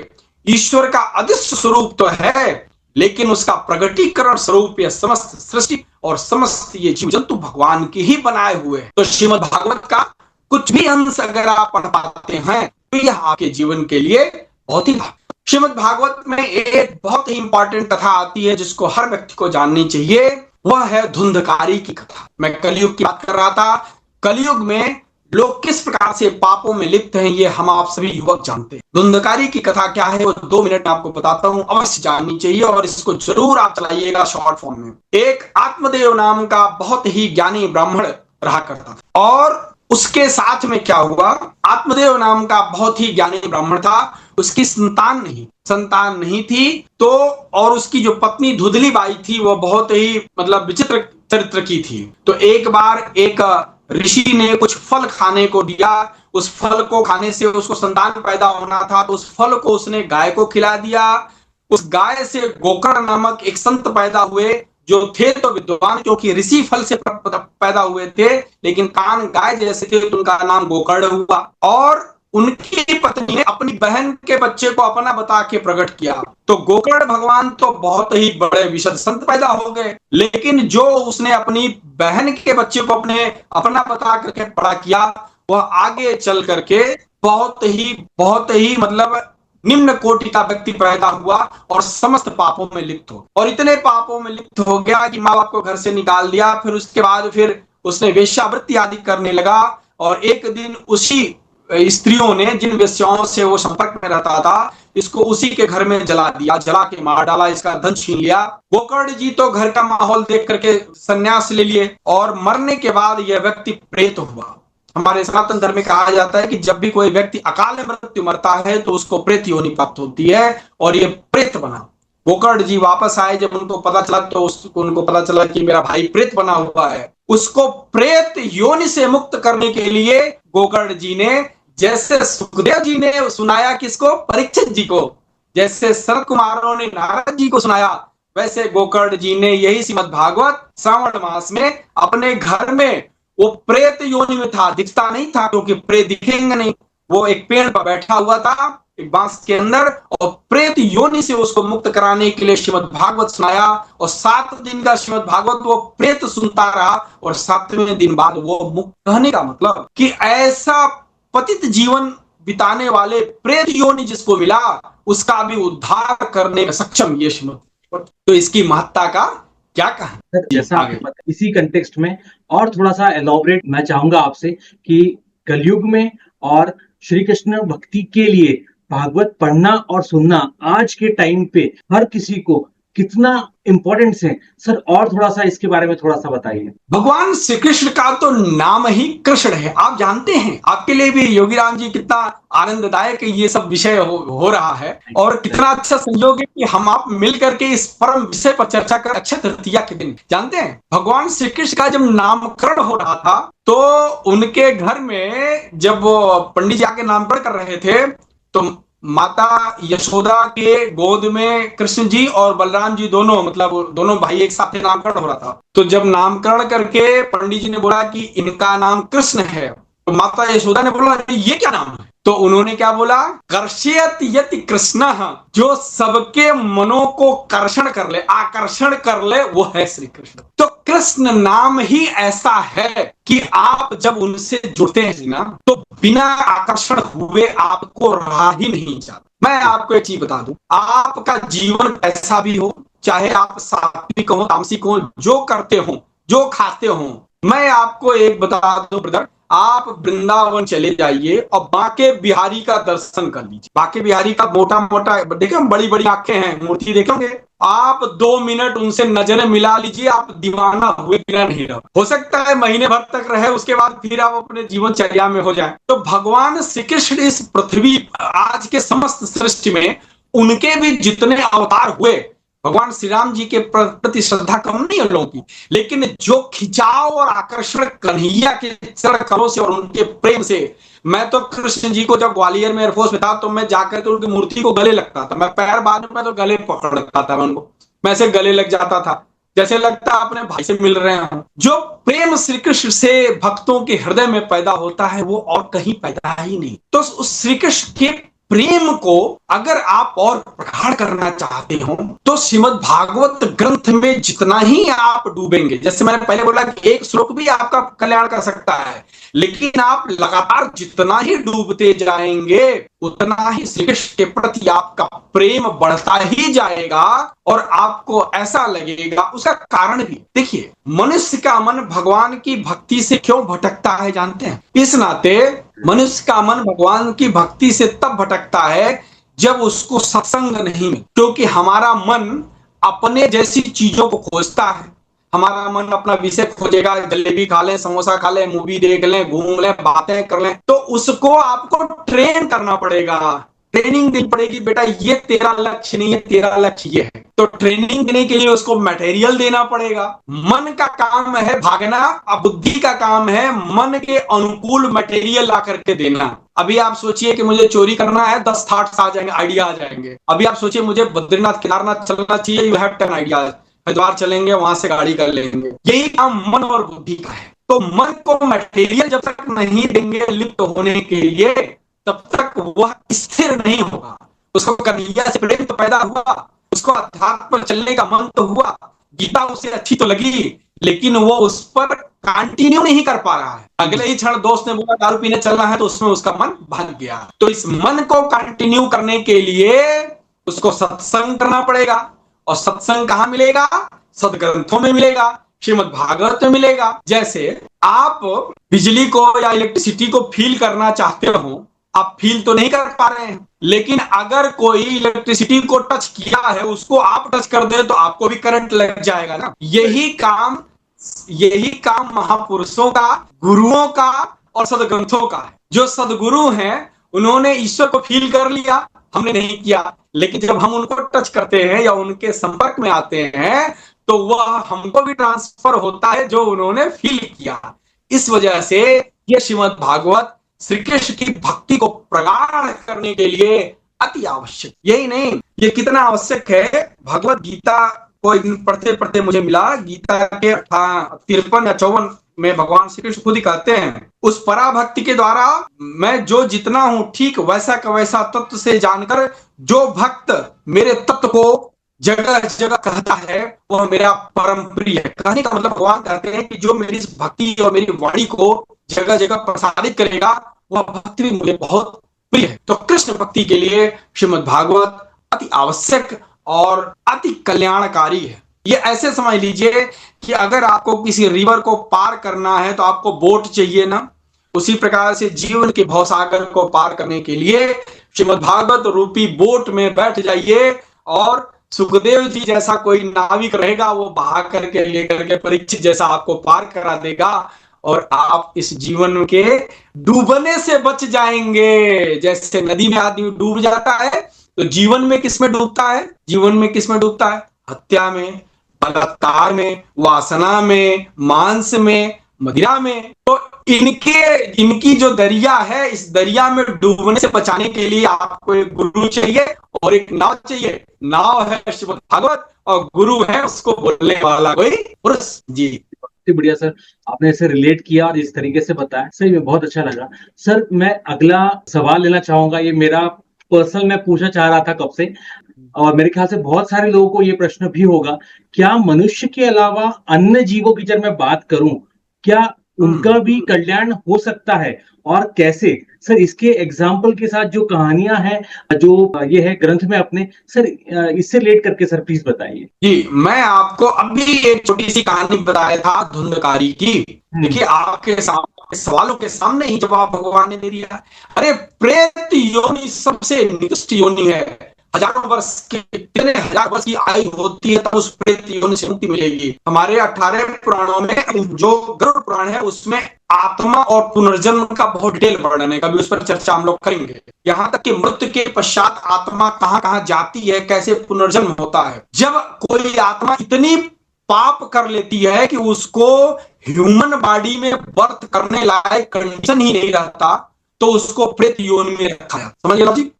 ईश्वर का अदृश्य स्वरूप तो है, लेकिन उसका प्रगटीकरण स्वरूप यह समस्त सृष्टि और समस्त ये जीव जंतु भगवान के ही बनाए हुए हैं। तो श्रीमद् भागवत का कुछ भी अंश अगर आप पढ़ पाते हैं तो यह आपके जीवन के लिए बहुत ही। श्रीमद् भागवत में एक बहुत ही इंपॉर्टेंट कथा आती है जिसको हर व्यक्ति को जाननी चाहिए, वह है धुंधकारी की कथा। मैं कलयुग की बात कर रहा था। कलयुग में लोग किस प्रकार से पापों में लिप्त हैं, ये हम आप सभी युवक जानते हैं। धुंधकारी की कथा क्या है वो 2 मिनट में आपको बताता हूं, अवश्य जाननी चाहिए और इसको जरूर आप चलाइएगा शॉर्ट फॉर्म में। एक आत्मदेव नाम का बहुत ही ज्ञानी ब्राह्मण रहा करता था, और उसके साथ में क्या हुआ, आत्मदेव नाम का बहुत ही ज्ञानी ब्राह्मण था, उसकी संतान नहीं थी। तो और उसकी जो पत्नी धुंधली बाई थी वो बहुत ही मतलब विचित्र चरित्र की थी। तो एक बार एक ऋषि ने कुछ फल खाने को दिया, उस फल को खाने से उसको संतान पैदा होना था, तो उस फल को उसने गाय को खिला दिया। उस गाय से गोकर्ण नामक एक संत पैदा हुए, जो थे तो विद्वान, क्योंकि ऋषि फल से पैदा हुए थे, लेकिन कान गाय जैसे थे, तो उनका नाम गोकर्ण हुआ। और उनकी पत्नी ने अपनी बहन के बच्चे को अपना बता के प्रकट किया, तो गोकर्ण भगवान तो बहुत ही बड़े विशद संत पैदा हो गए। लेकिन जो उसने अपनी बहन के बच्चे को अपना बता करके बड़ा किया, वह आगे चल करके बहुत ही मतलब निम्न कोटि का व्यक्ति पैदा हुआ और समस्त पापों में लिप्त हो, और इतने पापों में लिप्त हो गया कि माँ बाप को घर से निकाल दिया। फिर उसके बाद फिर उसने वेश्यावृत्ति आदि करने लगा, और एक दिन उसी स्त्रियों ने, जिन वेश्याओं से वो संपर्क में रहता था, इसको उसी के घर में जला दिया, जला के मार डाला, इसका धन छीन लिया। गोकर्ण जी तो घर का माहौल देख करके संन्यास ले लिए, और मरने के बाद यह व्यक्ति प्रेत हुआ। हमारे सनातन धर्म में कहा जाता है कि जब भी कोई व्यक्ति अकाल मृत्यु मरता है तो उसको प्रेत योनि प्राप्त होती है, और ये प्रेत बना। गोकर्ण जी वापस आए, जब उनको पता चला तो उनको पता चला कि मेरा भाई प्रेत बना हुआ है। उसको प्रेत योनि से मुक्त करने के लिए गोकर्ण जी ने, जैसे सुखदेव जी ने सुनाया किसको, परीक्षित जी को, जैसे शरद कुमारों ने नारद जी को सुनाया, वैसे गोकर्ण जी ने यही श्रीमद् भागवत श्रावण मास में अपने घर में, वो प्रेत योनि में था, दिखता नहीं था क्योंकि प्रेत दिखेंगे नहीं, वो एक पेड़ पर बैठा हुआ था एक बांस के अंदर, और प्रेत योनि से उसको मुक्त कराने के लिए श्रीमद् भागवत सुनाया, और 7 दिन का श्रीमद् भागवत वो प्रेत सुनता रहा, और 7वें दिन बाद वो मुक्त। कहने का मतलब कि ऐसा पतित जीवन बिताने वाले प्रेत योनि जिसको मिला, उसका भी उद्धार करने में सक्षम ये श्रीमद्। तो इसकी महत्ता का क्या कहा। जैसा आपको पता, इसी कंटेक्स्ट में और थोड़ा सा एलॉबरेट मैं चाहूंगा आपसे कि कलयुग में और श्री कृष्ण भक्ति के लिए भागवत पढ़ना और सुनना आज के टाइम पे हर किसी को कितना इंपॉर्टेंट है सर, और थोड़ा सा इसके बारे में थोड़ा सा बताइए। भगवान श्री कृष्ण का तो नाम ही कृष्ण है, आप जानते हैं। आपके लिए भी योगीराम जी कितना आनंददायक ये सब विषय हो रहा है, और कितना अच्छा संयोग है कि हम आप मिल करके इस परम विषय पर चर्चा कर। अक्षय तृतीया के दिन जानते हैं भगवान श्री कृष्ण का जब नामकरण हो रहा था, तो उनके घर में जब पंडित जी आके नामकरण कर रहे थे, तो माता यशोदा के गोद में कृष्ण जी और बलराम जी दोनों, मतलब दोनों भाई एक साथ नामकरण हो रहा था। तो जब नामकरण करके पंडित जी ने बोला कि इनका नाम कृष्ण है, तो माता यशोदा ने बोला ये क्या नाम है? तो उन्होंने क्या बोला, कर्षयत यति कृष्ण, जो सबके मनों को कर्षण कर ले, आकर्षण कर ले, वो है श्री कृष्ण। तो कृष्ण नाम ही ऐसा है कि आप जब उनसे जुड़ते हैं ना, तो बिना आकर्षण हुए आपको रहा ही नहीं जाता। मैं आपको एक चीज बता दूं, आपका जीवन कैसा भी हो, चाहे आप सात्विक हो, तामसिक हो, जो करते हो, जो खाते हो, मैं आपको एक बता दूं ब्रदर, आप वृंदावन चले जाइए और बांके बिहारी का दर्शन कर लीजिए। बांके बिहारी का मोटा मोटा देखे, बड़ी बड़ी आंखें हैं, मूर्ति देखेंगे आप, 2 मिनट उनसे नजरें मिला लीजिए, आप दीवाना हुए बिना नहीं रहो। हो सकता है महीने भर तक रहे, उसके बाद फिर आप अपने जीवनचर्या में हो जाए। तो भगवान श्री कृष्ण इस पृथ्वी, आज के समस्त सृष्टि में उनके भी जितने अवतार हुए, भगवान श्री राम जी के प्रति श्रद्धा कम नहीं है लोगों की, लेकिन जो खिंचाव और आकर्षण कन्हैया के चरण कमलों से और उनके प्रेम से, मैं तो कृष्ण जी को जब ग्वालियर में एयरफोर्स में था, तो मैं जाकर के उनकी मूर्ति को गले लगता था, मैं पैर बाद में मैं तो गले पकड़ता था, मैं उनको मैं ऐसे गले लग जाता था, जैसे लगता अपने भाई से मिल रहे हैं। जो प्रेम श्री कृष्ण से भक्तों के हृदय में पैदा होता है, वो और कहीं पैदा ही नहीं। तो उस श्री कृष्ण के प्रेम को अगर आप और प्रगाढ़ करना चाहते हो, तो श्रीमद् भागवत ग्रंथ में जितना ही आप डूबेंगे, जैसे मैंने पहले बोला कि एक श्लोक भी आपका कल्याण कर सकता है, लेकिन आप लगातार जितना ही डूबते जाएंगे, उतना ही श्री कृष्ण के प्रति आपका प्रेम बढ़ता ही जाएगा, और आपको ऐसा लगेगा। उसका कारण भी देखिए, मनुष्य का मन भगवान की भक्ति से क्यों भटकता है जानते हैं? इस नाते मनुष्य का मन भगवान की भक्ति से तब भटकता है जब उसको सत्संग नहीं मिले, क्योंकि हमारा मन अपने जैसी चीजों को खोजता है। हमारा मन अपना विषय खोजेगा, जलेबी खा लें, समोसा खा लें, मूवी देख लें, घूम लें, बातें कर लें, तो उसको आपको ट्रेन करना पड़ेगा, ट्रेनिंग देनी पड़ेगी। बेटा ये तेरा लक्ष्य नहीं है, तेरा लक्ष्य ये है। तो ट्रेनिंग देने के लिए उसको मटेरियल देना पड़ेगा। मन का काम है भागना, अब बुद्धि का काम है मन के अनुकूल मटेरियल ला करके देना। अभी आप सोचिए कि मुझे चोरी करना है, 10 थॉट्स आ जाएंगे, आइडिया आ जाएंगे। अभी आप सोचिए मुझे बद्रीनाथ केदारनाथ चलना चाहिए, यू हैव 10 आइडियाज। हरिद्वार चलेंगे, वहां से गाड़ी कर लेंगे। यही काम मन और बुद्धि का है। तो मन को मटेरियल जब तक नहीं देंगे लिप्त होने के लिए, तब तक वह स्थिर नहीं होगा। उसको कन्हैया से प्रेम तो पैदा हुआ, उसको अध्यात्म पर चलने का मन तो हुआ, गीता उसे अच्छी तो लगी, लेकिन वो उस पर कंटिन्यू नहीं कर पा रहा है। अगले ही क्षण दोस्त ने बोला दारू पीने चलना है तो उसमें उसका मन भाग गया। तो इस मन को कंटिन्यू करने के लिए उसको सत्संग करना पड़ेगा। और सत्संग कहां मिलेगा? सदग्रंथों में मिलेगा, श्रीमद् भागवत में मिलेगा। जैसे आप बिजली को या इलेक्ट्रिसिटी को फील करना चाहते हो, आप फील तो नहीं कर पा रहे हैं, लेकिन अगर कोई इलेक्ट्रिसिटी को टच किया है, उसको आप टच कर दे तो आपको भी करंट लग जाएगा ना। यही काम महापुरुषों का, गुरुओं का और सदग्रंथों का है। जो सदगुरु हैं उन्होंने ईश्वर को फील कर लिया, हमने नहीं किया, लेकिन जब हम उनको टच करते हैं या उनके संपर्क में आते हैं तो वह हमको भी ट्रांसफर होता है जो उन्होंने फील किया। इस वजह से यह श्रीमद् भागवत श्री कृष्ण की भक्ति को प्रगाढ़ करने के लिए अति आवश्यक। यही नहीं, ये कितना आवश्यक है, भगवत गीता को पढ़ते पढ़ते मुझे मिला, गीता के 53 या 54 में भगवान श्री कृष्ण खुद ही कहते हैं, उस पराभक्ति के द्वारा मैं जो जितना हूं ठीक वैसा का वैसा तत्व से जानकर जो भक्त मेरे तत्व को जगह जगह कहता है वह मेरा परम प्रिय है। कहने का मतलब भगवान कहते हैं कि जो मेरी इस भक्ति और मेरी वाणी को जगह जगह प्रसारित करेगा वह भक्ति भी मुझे बहुत प्रिय है। तो कृष्ण भक्ति के लिए श्रीमद् भागवत अति आवश्यक और अति कल्याणकारी है। ये ऐसे समझ लीजिए कि अगर आपको किसी रिवर को पार करना है तो आपको बोट चाहिए ना, उसी प्रकार से जीवन के भवसागर को पार करने के लिए श्रीमद् भागवत रूपी बोट में बैठ जाइए और सुखदेव जी जैसा कोई नाविक रहेगा, वो बहा करके लेकर के परीक्षित जैसा आपको पार करा देगा और आप इस जीवन के डूबने से बच जाएंगे। जैसे नदी में आदमी डूब जाता है तो जीवन में किस में डूबता है? जीवन में किस में डूबता है? हत्या में, बलात्कार में, वासना में, मांस में, मदिरा में। तो इनकी जो दरिया है, इस दरिया में डूबने से बचाने के लिए आपको एक गुरु चाहिए और एक नाव चाहिए। नाव है श्रीमद् भागवत और गुरु है उसको बोलने वाला कोई पुरुष। जी बढ़िया सर, आपने इसे रिलेट किया और इस तरीके से बताया, सही में बहुत अच्छा लगा। सर मैं अगला सवाल लेना चाहूंगा, ये मेरा पर्सनल मैं पूछना चाह रहा था कब से, और मेरे ख्याल से बहुत सारे लोगों को ये प्रश्न भी होगा, क्या मनुष्य के अलावा अन्य जीवों की जब मैं बात करूं क्या उनका भी कल्याण हो सकता है और कैसे? सर इसके एग्जाम्पल के साथ जो कहानियां हैं जो ये है ग्रंथ में अपने, सर इससे रिलेट करके सर प्लीज बताइए। जी, मैं आपको अभी एक छोटी सी कहानी बताया था धुंधकारी की। देखिए आपके सामने सवालों के सामने ही जवाब भगवान ने दे दिया। अरे प्रेत योनि सबसे निकृष्ट योनि है। हजारों वर्ष के, कितने हजार वर्ष की आयु होती है तब उस प्रेत योनि से मुक्ति मिलेगी। हमारे 18 पुराणों में जो गरुड़ पुराण है उसमें आत्मा और पुनर्जन्म का बहुत डिटेल वर्णन है, कभी उस पर चर्चा हम लोग करेंगे। यहाँ तक कि मृत्यु के पश्चात आत्मा कहाँ कहाँ जाती है, कैसे पुनर्जन्म होता है। जब कोई आत्मा इतनी पाप कर लेती है कि उसको ह्यूमन बॉडी में बर्थ करने लायक कंडीशन ही नहीं रहता तो उसको प्रेत योनि में रखा जाता। समझ गए जी?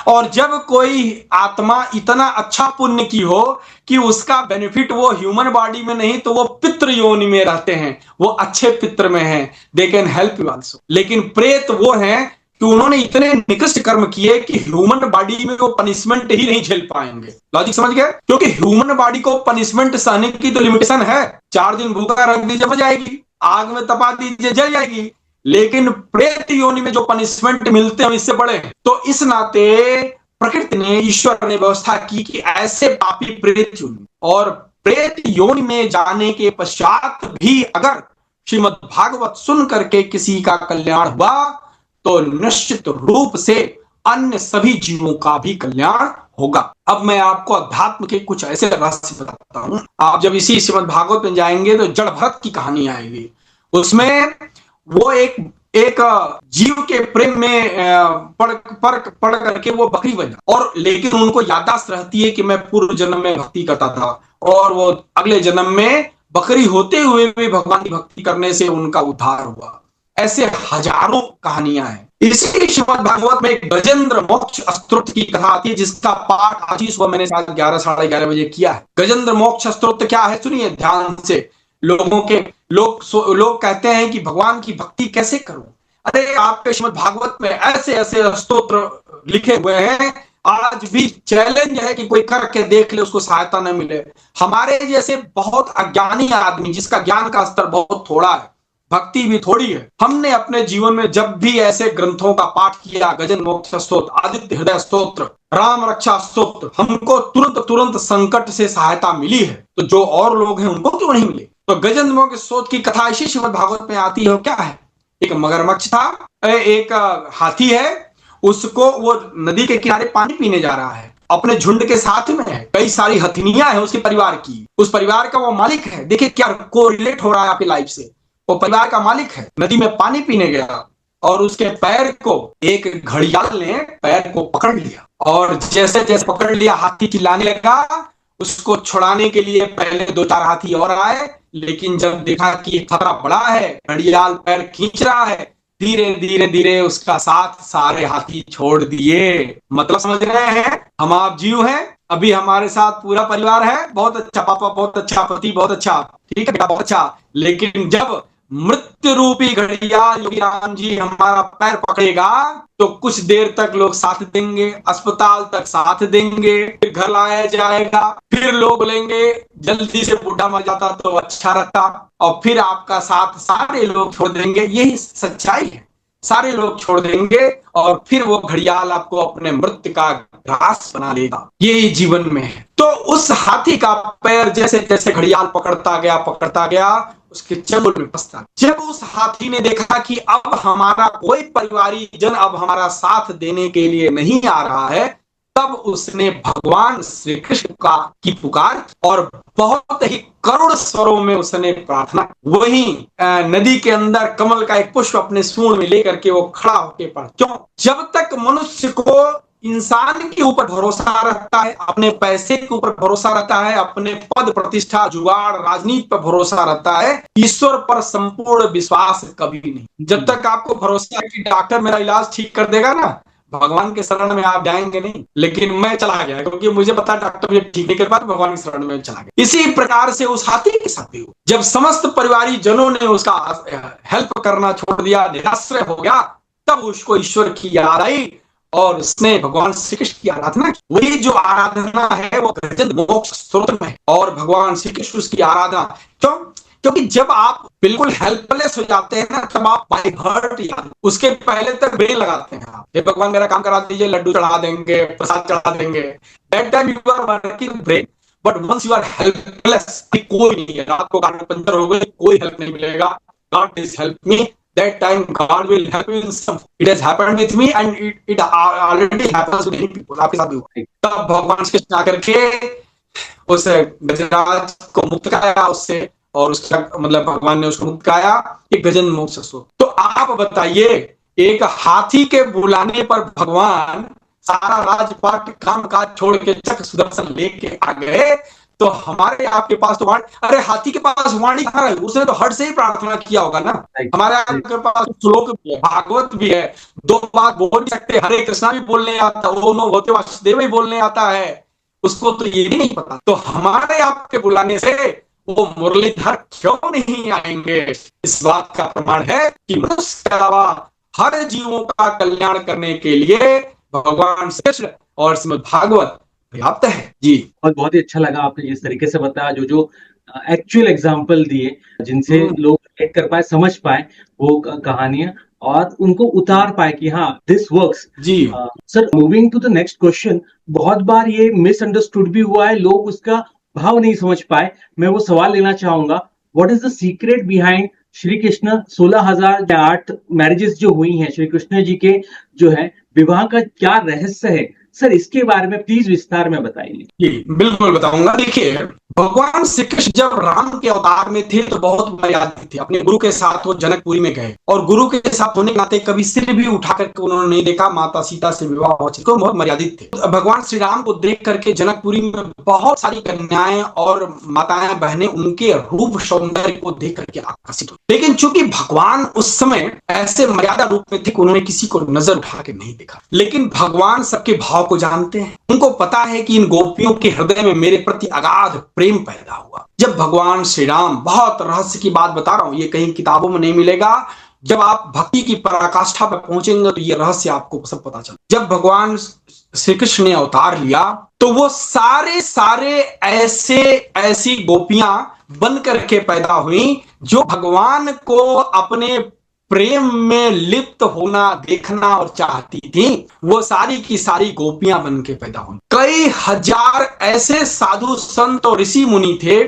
और जब कोई आत्मा इतना अच्छा पुण्य की हो कि उसका बेनिफिट वो ह्यूमन बॉडी में नहीं तो वो पितृ योनि में रहते हैं, वो अच्छे पितृ में हैं, they can help you also. लेकिन प्रेत वो हैं कि उन्होंने इतने निकृष्ट कर्म किए कि ह्यूमन बॉडी में वो पनिशमेंट ही नहीं झेल पाएंगे। लॉजिक समझ गए? क्योंकि ह्यूमन बॉडी को पनिशमेंट सहने की तो लिमिटेशन है। 4 दिन भूखा रख दीजिए हो जाएगी, आग में तपा दीजिए जल जाएगी। लेकिन प्रेत योनि में जो पनिशमेंट मिलते हैं इससे बड़े हैं। तो इस नाते प्रकृति ने, ईश्वर ने व्यवस्था की कि ऐसे पापी प्रेत योनि, और प्रेत योनि में जाने के पश्चात भी अगर श्रीमद् भागवत सुन करके किसी का कल्याण हुआ तो निश्चित रूप से अन्य सभी जीवों का भी कल्याण होगा। अब मैं आपको अध्यात्म के कुछ ऐसे रहस्य बताता हूं। आप जब इसी श्रीमद् भागवत में जाएंगे तो जड़ भरत की कहानी आएगी। उसमें वो एक जीव के प्रेम में पढ़ करके वो बकरी बन जाता, और लेकिन उनको याददाश्त रहती है कि मैं पूर्व जन्म में भक्ति करता था, और वो अगले जन्म में बकरी होते हुए भी भगवान की भक्ति करने से उनका उद्धार हुआ। ऐसे हजारों कहानियां हैं। इसी श्रीमद् भागवत में एक गजेंद्र मोक्ष स्तोत्र की कथा आती है जिसका पाठ आज ही सुबह मैंने 11 साढ़े 11 बजे किया है। गजेंद्र मोक्ष स्तोत्र क्या है सुनिए ध्यान से। लोग कहते हैं कि भगवान की भक्ति कैसे करूं। अरे आपके श्रीमद् भागवत में ऐसे ऐसे स्तोत्र लिखे हुए हैं, आज भी चैलेंज है कि कोई करके देख ले, उसको सहायता न मिले। हमारे जैसे बहुत अज्ञानी आदमी जिसका ज्ञान का स्तर बहुत थोड़ा है भक्ति भी थोड़ी है। हमने अपने जीवन में जब भी ऐसे ग्रंथों का पाठ किया, गजन मोक्ष स्तोत्र, आदित्य हृदय स्तोत्र, राम रक्षा स्तोत्र, हमको तुरंत तुरंत संकट से सहायता मिली है। तो जो और लोग हैं उनको क्यों नहीं मिली? तो गजन मोक्ष स्तोत्र की कथा इसी श्रीमद् भागवत में आती है। क्या है? एक मगरमच्छ था, एक हाथी है, उसको वो नदी के किनारे पानी पीने जा रहा है, अपने झुंड के साथ में है, कई सारी हथनियां हैं उसके परिवार की, उस परिवार का वो मालिक है। देखिए क्या कोरिलेट हो रहा है आपकी लाइफ से। वो परिवार का मालिक है, नदी में पानी पीने गया और उसके पैर को एक घड़ियाल ने पैर को पकड़ लिया, और जैसे जैसे पकड़ लिया हाथी चिल्लाने लगा। उसको छुड़ाने के लिए पहले 2-4 हाथी और आए, लेकिन जब देखा कि खतरा बड़ा है, घड़ियाल पैर खींच रहा है, धीरे धीरे धीरे उसका साथ सारे हाथी छोड़ दिए। मतलब समझ रहे हैं? हम आप जीव हैं, अभी हमारे साथ पूरा परिवार है, बहुत अच्छा पापा, बहुत अच्छा पति, बहुत अच्छा, ठीक है बेटा, बहुत अच्छा। लेकिन जब मृत्यु रूपी घड़ियाल योगी राम जी हमारा पैर पकड़ेगा तो कुछ देर तक लोग साथ देंगे, अस्पताल तक साथ देंगे, फिर घर लाया जाएगा, फिर लोग बोलेंगे जल्दी से बूढ़ा मर जाता तो अच्छा रहता, और फिर आपका साथ सारे लोग छोड़ देंगे। यही सच्चाई है, सारे लोग छोड़ देंगे और फिर वो घड़ियाल आपको अपने मृत्यु का ग्रास बना लेगा। यही जीवन में है। तो उस हाथी का पैर जैसे जैसे घड़ियाल पकड़ता गया उसके चंगुल में फंसता। जब उस हाथी ने देखा कि अब हमारा कोई परिवारी जन अब हमारा साथ देने के लिए नहीं आ रहा है, तब उसने भगवान श्री कृष्ण की पुकार और बहुत ही करुण स्वरों में उसने प्रार्थना। वहीं नदी के अंदर कमल का एक पुष्प अपने सूंड में लेकर के वो खड़ा होके पड़ा। क्यों? जब तक मनुष्य को इंसान के ऊपर भरोसा रहता है, अपने पैसे के ऊपर भरोसा रहता है, अपने पद प्रतिष्ठा जुगाड़ राजनीति पर भरोसा रहता है, ईश्वर पर संपूर्ण विश्वास कभी नहीं। जब तक आपको भरोसा है कि डॉक्टर मेरा इलाज ठीक कर देगा ना, भगवान के शरण में आप जाएंगे नहीं। लेकिन मैं चला गया क्योंकि मुझे पता डॉक्टर मुझे ठीक नहीं कर पाया, भगवान के शरण में चला गया। इसी प्रकार से उस हाथी के साथ भी हुआ। जब समस्त परिवारी जनों ने उसका हेल्प करना छोड़ दिया, निराश्रय हो गया, तब उसको ईश्वर की याद आई और उसने भगवान श्री कृष्ण की आराधना की। वही जो आराधना है वो गजन मोक्ष स्तोत्र में है, और भगवान श्री कृष्ण उसकी आराधना। क्यों? क्योंकि जब आप बिल्कुल हेल्पलेस हो जाते हैं ना, तब आप बाय हार्ट याद, उसके पहले तक ब्रेन लगाते हैं आप, हे भगवान मेरा काम करा दीजिए, लड्डू चढ़ा देंगे, प्रसाद चढ़ा देंगे, that time you are working brain. But once you are helpless, कोई नहीं है, रात को कार में पंचर हो गई, कोई हेल्प नहीं मिलेगा, God please help me, that time God will help you in some. It has happened with me and it already happens with many people. आपके साथ भी हुआ। तब भगवान श्री कृष्ण आकर के उस गजराज को मुक्त कराया उससे, और उसका मतलब भगवान ने उसको मुक्त कराया कि गजन मोक्ष स्तोत्र। तो आप बताइए, एक हाथी के बुलाने पर भगवान सारा राजपाट काम काज छोड़ के चक्र सुदर्शन लेके आ गए, तो हमारे आपके पास तो अरे हाथी के पास वाणी कहाँ है? उसने तो हट से ही प्रार्थना किया होगा ना। हमारे आपके पास श्लोक भी है, भागवत भी है, 2 बात बोल नहीं सकते, हरे कृष्णा भी बोलने आता, वो नो होते वासुदेव भी बोलने आता है, उसको तो ये भी नहीं पता। तो हमारे आपके बुलाने से वो मुरलीधर क्यों नहीं आएंगे? इस बात का प्रमाण है कि मनुष्य के अलावा हर जीवों का कल्याण करने के लिए भगवान श्री कृष्ण और श्रीमद् भागवत पर्याप्त है। जी, और बहुत ही अच्छा लगा आपने जिस तरीके से बताया, जो एक्चुअल एग्जाम्पल दिए जिनसे लोग रिलेट कर पाए, समझ पाए वो कहानियां और उनको उतार पाए कि हाँ दिस वर्क्स। जी sir, moving to the next question, बहुत बार ये मिसअंडरस्टूड भी हुआ है, लोग उसका भाव नहीं समझ पाए। मैं वो सवाल लेना चाहूंगा, what is the secret behind Shri Krishna 16,008 marriages जो हुई हैं श्री कृष्ण जी के जो है विवाह का क्या रहस्य है? सर इसके बारे में प्लीज विस्तार में बताइए। जी बिल्कुल बताऊंगा। देखिए, भगवान श्री कृष्ण जब राम के अवतार में थे तो बहुत मर्यादित थे। अपने गुरु के साथ वो जनकपुरी में गए और गुरु के साथ होने के नाते कभी सिर भी उठा करके उन्होंने नहीं देखा। माता सीता से विवाह हो चुके, बहुत मर्यादित थे। भगवान श्री राम को देख करके जनकपुरी में बहुत सारी कन्याएं और माताएं बहनें उनके रूप सौंदर्य को देख करके आकर्षित हुई। लेकिन चूंकि भगवान उस समय ऐसे मर्यादा रूप में थे कि उन्होंने किसी को नजर उठा के नहीं देखा। लेकिन भगवान सबके भाव को जानते हैं, उनको पता है कि इन गोपियों के हृदय में मेरे प्रति अगाध प्रेम पैदा हुआ। जब भगवान श्री राम, बहुत रहस्य की बात बता रहा हूं, ये कहीं किताबों में नहीं मिलेगा, जब आप भक्ति की पराकाष्ठा पर पहुंचेंगे तो ये रहस्य आपको सब पता चल। जब भगवान श्री कृष्ण ने अवतार लिया तो वो सारे ऐसी गोपियां बन करके पैदा हुई, जो भगवान को अपने प्रेम में लिप्त होना देखना और चाहती थी। वो सारी की सारी गोपियां बन के पैदा हुई। कई हजार ऐसे साधु संत और ऋषि मुनि थे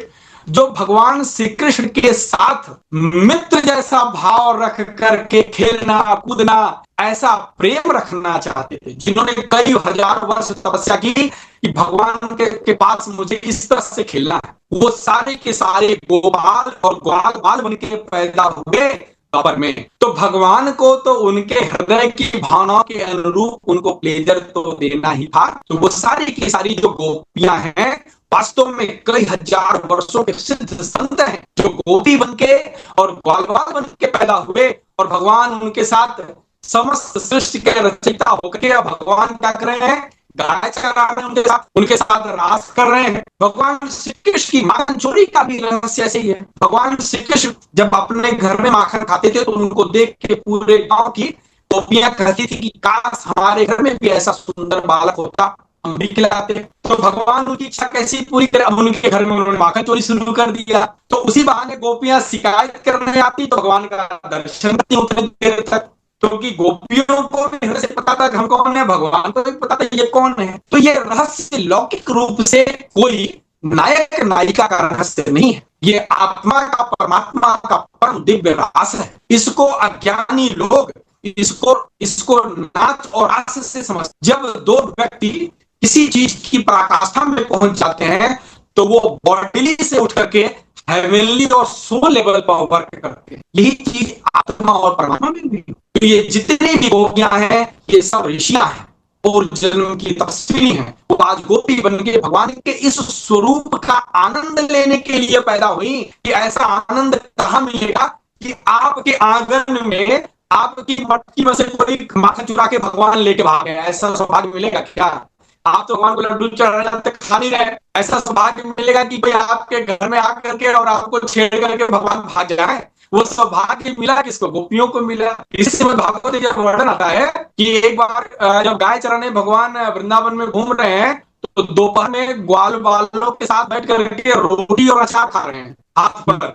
जो भगवान श्री कृष्ण के साथ मित्र जैसा भाव रख करके खेलना कूदना, ऐसा प्रेम रखना चाहते थे, जिन्होंने कई हजार वर्ष तपस्या की कि भगवान के पास मुझे इस तरह से खेलना है। वो सारे के सारे गोपाल और ग्वाल बाल बन के पैदा हुए द्वापर में। तो भगवान को तो उनके हृदय की भावनाओं के अनुरूप उनको प्लेजर तो देना ही था। तो वो सारी की सारी जो गोपियां हैं वास्तव में कई हजार वर्षों के सिद्ध संत हैं, जो गोपी बन के और ग्वाल बाल बन के पैदा हुए, और भगवान उनके साथ समस्त सृष्टि के रचयिता होकर के भगवान क्या कर रहे हैं, गाय चरा रहे हैं, उनके साथ रास कर रहे हैं। भगवान श्री कृष्ण की माखन चोरी का भी रहस्य ऐसे ही है। भगवान श्री कृष्ण जब अपने घर में माखन खाते थे तो उनको देख के पूरे गांव की गोपियां कहती थी कि काश हमारे घर में भी ऐसा सुंदर बालक होता, हम भी खिलाते। तो भगवान उनकी इच्छा कैसी पूरी करे, अब उनके घर में उन्होंने माखन चोरी शुरू कर दिया। तो उसी बहाने गोपियां शिकायत करने आती तो भगवान का दर्शन नहीं उतने देर तक, क्योंकि गोपियों को भी से पता था कि हम कौन है, भगवान को भी पता था ये कौन है। तो ये रहस्य लौकिक रूप से कोई नायक नायिका का रहस्य नहीं है, ये आत्मा का परमात्मा का परम दिव्य रास है। इसको अज्ञानी लोग इसको नाच और आस से समझ। जब दो व्यक्ति किसी चीज की पराकाष्ठा में पहुंच जाते हैं तो वो बॉडीली से उठ करके हेवनली और सोल लेवल पर वर्क करते हैं। यही चीज आत्मा और परमात्मा में भी। तो ये जितने भी गोपियां हैं ये सब ऋषियां हैं और जन्म की तपस्विनी हैं। वो आज गोपी बन के भगवान के इस स्वरूप का आनंद लेने के लिए पैदा हुई कि ऐसा आनंद कहां मिलेगा कि आपके आंगन में आपकी मटकी में से कोई माखन चुरा के भगवान लेके भागे। ऐसा सौभाग्य मिलेगा क्या? आप तो भगवान को लड्डू चढ़ाने तक खा नहीं रहे, ऐसा सौभाग्य मिलेगा कि कोई आपके घर में आकर के और आपको छेड़ करके भगवान भाग जाए? वो सौभाग्य मिला किसको? गोपियों को मिला। इससे भागवत में जब वर्णन आता है कि एक बार जब गाय चराने भगवान वृंदावन में घूम रहे हैं तो दोपहर में ग्वाल बालों के साथ बैठ करके रोटी और अचार खा रहे हैं हाथ पर।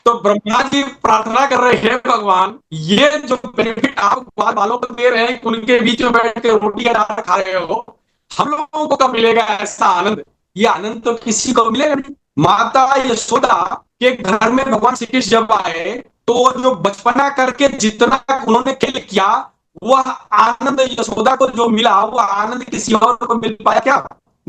तो ब्रह्मा जी प्रार्थना कर रहे हैं, भगवान ये जो बेनिफिट आप ग्वाल बालों को दे रहे हैं, उनके बीच में बैठ के रोटी अचार खा रहे हो, हम लोगों को कब मिलेगा ऐसा आनंद? ये आनंद तो किसी को मिलेगा नहीं। माता यशोदा के घर में भगवान श्री कृष्ण जब आए तो जो बचपना करके जितना उन्होंने खेल किया वह आनंद यशोदा को जो मिला वो आनंद किसी और को मिल पाया क्या?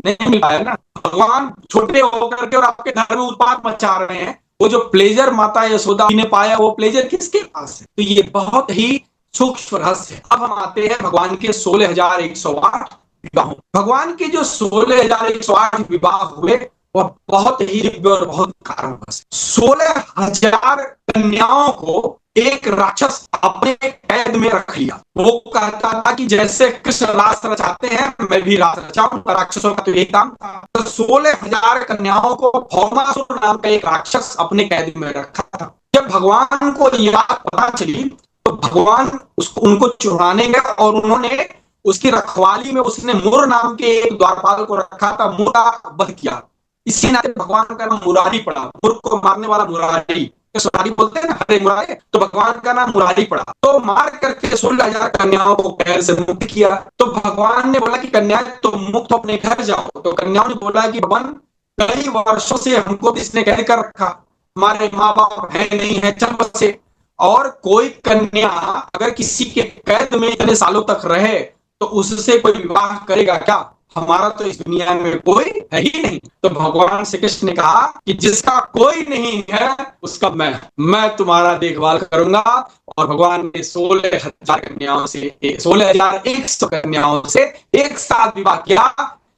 नहीं मिल पाया ना। भगवान छोटे होकर के और आपके घर में उत्पात मचा रहे हैं, वो जो प्लेजर माता यशोदा ने पाया वो प्लेजर किसके पास है? तो ये बहुत ही सूक्ष्म रहस्य है। अब हम आते हैं भगवान के 16,108 विवाह। भगवान के जो 16,108 विवाह हुए वह बहुत ही दिव्य और बहुत कारणवश। 16,000 कन्याओं को एक राक्षस अपने कैद में रख लिया। वो कहता था कि जैसे कृष्ण रास रचाते हैं मैं भी रास रचाऊं। राक्षसों का तो यही काम था। तो 16,000 कन्याओं को भौमासुर नाम का एक राक्षस अपने कैद में रखा था। जब भगवान को यह बात पता चली तो भगवान उनको छुड़ाने गए और उन्होंने उसकी रखवाली में उसने मुर नाम के एक द्वारपाल को रखा था। मुर का वध किया। इसी नाते भगवान का नाम मुरारी पड़ा। मुर को मारने वाला मुरारी, मुरारी बोलते हैं ना, हरे मुरारी। तो भगवान का नाम मुरारी पड़ा। तो मार करके 16,000 कन्याओं को कैद से मुक्त किया। तो भगवान ने बोला कि कन्याएं तुम मुक्त अपने घर जाओ। तो कन्याओं ने बोला कि भगवान कई वर्षों से हमको इसने कैद कर रखा, हमारे माँ बाप है नहीं है, चल बसे। और कोई कन्या अगर किसी के कैद में इतने सालों तक रहे तो उससे कोई विवाह करेगा क्या? हमारा तो इस दुनिया में कोई है ही नहीं। तो भगवान श्री कृष्ण ने कहा कि जिसका कोई नहीं है उसका मैं तुम्हारा देखभाल करूंगा। और भगवान ने 16,000 कन्याओं से 16,100 कन्याओं से एक साथ विवाह किया,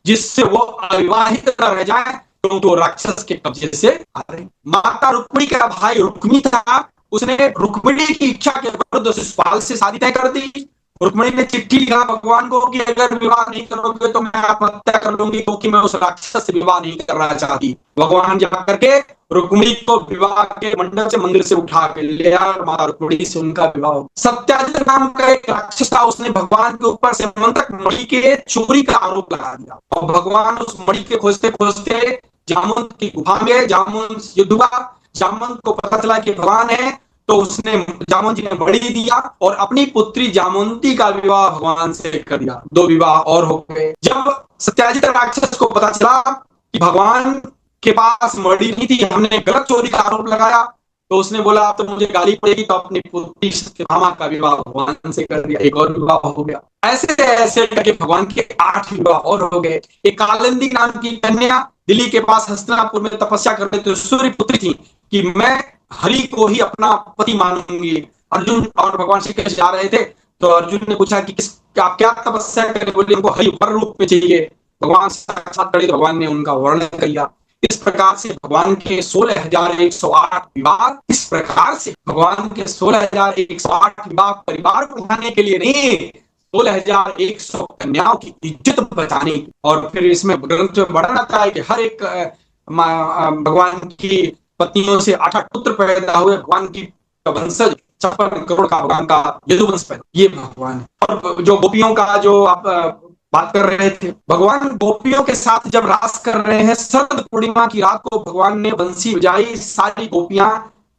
जिससे वो अविवाहित न रह जाए, क्योंकि वो राक्षस के कब्जे से आ रहे। माता रुक्मिणी का भाई रुक्मी था, उसने रुक्मिणी की इच्छा के विरुद्ध शिशुपाल से शादी तय कर दी। रुक्मिणी ने चिट्ठी लिखा भगवान को कि अगर विवाह नहीं करोगे तो मैं आत्महत्या कर लूंगी, क्योंकि मैं उस राक्षस से विवाह नहीं करना चाहती। भगवान जाकर के रुक्मिणी को विवाह के मंडप से मंदिर से उठा के ले आया और माता रुक्मिणी से उनका विवाह हो। सत्याजित नाम का एक राक्षस था, उसने भगवान के ऊपर से मंत्रक मणि के चोरी का आरोप लगा दिया। और भगवान उस मणि के खोजते खोजते जामुन की गुफा में जामुन युद्ध हुआ, जामुन को पता चला कि भगवान है, तो उसने जामुन जी ने मणि दिया और अपनी पुत्री जामुनती का विवाह भगवान से कर दिया। 2 विवाह और हो गए। जब सत्याजित राक्षस को पता चला कि भगवान के पास मणि नहीं थी, हमने गलत चोरी का आरोप लगाया, तो उसने बोला अब तो मुझे गाली पड़ेगी, तो अपनी पुत्री सत्यभामा का विवाह भगवान से कर दिया। एक और विवाह हो गया। ऐसे ऐसे करके भगवान के 8 विवाह और हो गए। एक कालिंदी नाम की कन्या दिल्ली के पास हस्तिनापुर में तपस्या कर रहे थे, सूर्य पुत्री थी कि मैं हरि को ही अपना पति मानूंगी। अर्जुन और भगवान श्री कृष्ण जा रहे थे, तो अर्जुन ने पूछा कि आप क्या तपस्या करें? बोले हमको हरि वर रूप में चाहिए। भगवान साक्षात खड़े, भगवान ने उनका वर्णन किया। इस प्रकार से भगवान के 16,108 विवाह, इस प्रकार से भगवान के 16,108 विवाह परिवार को बढ़ाने के लिए नहीं, 16,100 कन्याओं की इज्जत बचाने की। और फिर इसमें ग्रंथ में वर्णन आता है कि हर एक भगवान की पत्नियों से 8 पुत्र पैदा हुए। भगवान की वंशज 56 करोड़ का भगवान का यदुवंश पैदा, ये भगवान। और जो गोपियों का जो आप बात कर रहे थे, भगवान गोपियों के साथ जब रास कर रहे हैं, शरद पूर्णिमा की रात को भगवान ने बंसी बजाई, सारी गोपियां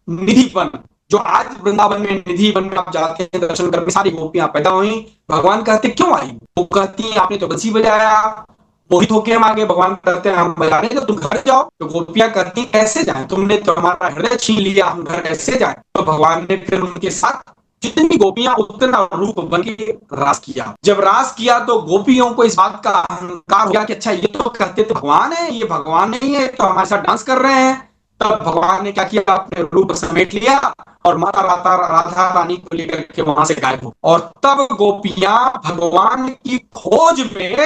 निधि वन, जो आज वृंदावन में निधि वन में आप जाते हैं दर्शन करने, सारी गोपियां पैदा हुई। भगवान कहते क्यों आई? वो कहती है आपने तो बंसी बजाया, मोहित होके हम आगे। भगवान कहते हैं हम बजा रहे, तो तुम घर जाओ। तो गोपियां कहती कैसे जाए, तुमने तो हमारा हृदय छीन लिया, हम घर कैसे जाए? तो भगवान ने फिर उनके साथ जितनी गोपियां उतना रूप बन के रास किया। जब रास किया तो गोपियों को इस बात का अहंकार हो गया कि अच्छा ये तो कहते थे भगवान है, ये भगवान नहीं है, तो हमारे साथ डांस कर रहे हैं। तब भगवान ने क्या किया, अपने रूप समेट लिया और माता राधा रानी को लेकर के वहां से गायब हो। और तब गोपियां भगवान की खोज में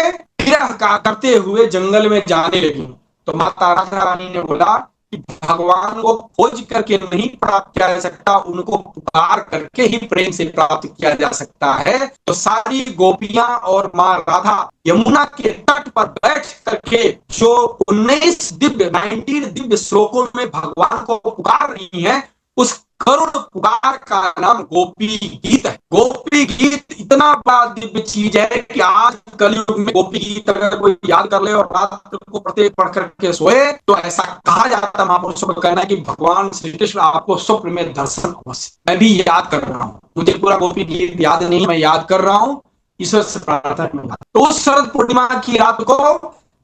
विरह करते हुए जंगल में जाने लगी। तो माता राधा रानी ने बोला कि भगवान को खोज करके नहीं प्राप्त किया जा सकता, उनको पुकार करके ही प्रेम से प्राप्त किया जा सकता है। तो सारी गोपियां और माँ राधा यमुना के तट पर बैठ करके जो 19 दिव्य श्लोकों में भगवान को पुकार रही है, उस करुण पुकार का नाम गोपी गीत है। गोपी गीत इतना बड़ा दिव्य चीज है कि आज कलयुग में गोपी गीत अगर कोई याद कर ले और रात को प्रत्येक पढ़ करके सोए, तो ऐसा कहा जाता है, महापुरुषों का कहना है कि भगवान श्री कृष्ण आपको स्वप्न में दर्शन अवश्य। मैं भी याद कर रहा हूँ, मुझे पूरा गोपी गीत याद नहीं, मैं याद कर रहा हूँ, ईश्वर से प्रार्थना। तो उस शरद पूर्णिमा की रात को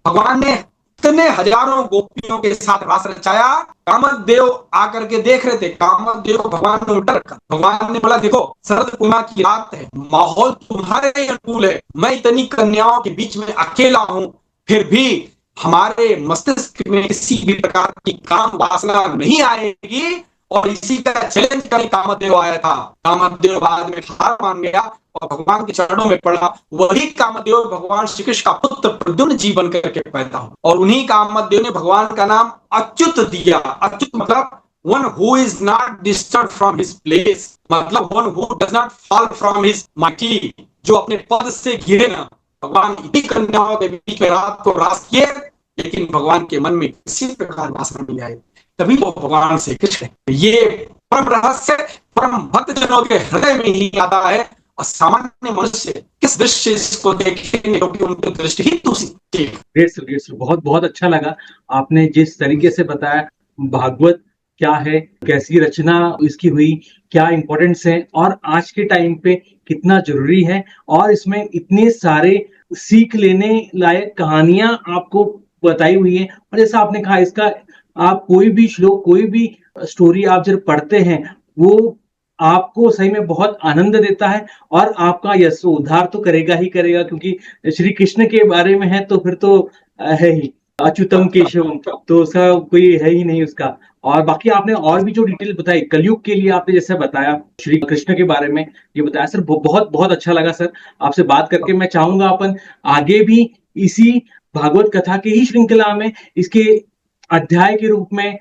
भगवान ने इतने हजारों गोपियों के साथ रास रचाया। कामदेव आकर के देख रहे थे, कामदेव को भगवान ने उल्टा रखा। भगवान ने बोला देखो शरद पूर्णिमा की रात है, माहौल तुम्हारे अनुकूल है, मैं इतनी कन्याओं के बीच में अकेला हूं, फिर भी हमारे मस्तिष्क में किसी भी प्रकार की काम वासना नहीं आएगी। और इसी का चैलेंज कर कामदेव आया था। कामदेव बाद में हार मान गया और भगवान के चरणों में पड़ा। वही कामदेव भगवान श्री कृष्ण का पुत्र प्रद्युम्न जी बन करके पैदा हो, और उन्हीं कामदेव ने भगवान का नाम अच्युत दिया। अच्युत मतलब one who is not disturbed from his place, मतलब one who does not fall from his mighty, जो अपने पद से गिरे ना। भगवान इतनी कन्याओं के बीच में रात को रास किए, लेकिन भगवान के मन में किसी प्रकार वासना नहीं आई, तभी वो भगवान से कृष्ण। ये परम रहस्य परम भक्त जनों के हृदय में ही आता है, और सामान्य मनुष्य किस दृष्टि से इसको देखेंगे, क्योंकि उनकी दृष्टि ही दूसरी। ग्रेट, बहुत बहुत अच्छा लगा आपने जिस तरीके से बताया भागवत क्या है, कैसी रचना इसकी हुई, क्या इंपॉर्टेंस है और आज के टाइम पे कितना जरूरी है, और इसमें इतने सारे सीख लेने लायक कहानियां आपको बताई हुई है। और जैसा आपने कहा, इसका आप कोई भी श्लोक, कोई भी स्टोरी आप जब पढ़ते हैं, वो आपको सही में बहुत आनंद देता है और आपका यश उद्धार तो करेगा ही करेगा, क्योंकि श्री कृष्ण के बारे में है तो फिर तो है ही अच्युतम केशवम, तो उसका कोई है ही नहीं उसका। और बाकी आपने और भी जो डिटेल बताई कलयुग के लिए, आपने जैसे बताया श्री कृष्ण के बारे में ये बताया सर, बहुत बहुत अच्छा लगा सर आपसे बात करके। मैं चाहूंगा अपन आगे भी इसी भागवत कथा की ही श्रृंखला में इसके अध्याय के रूप में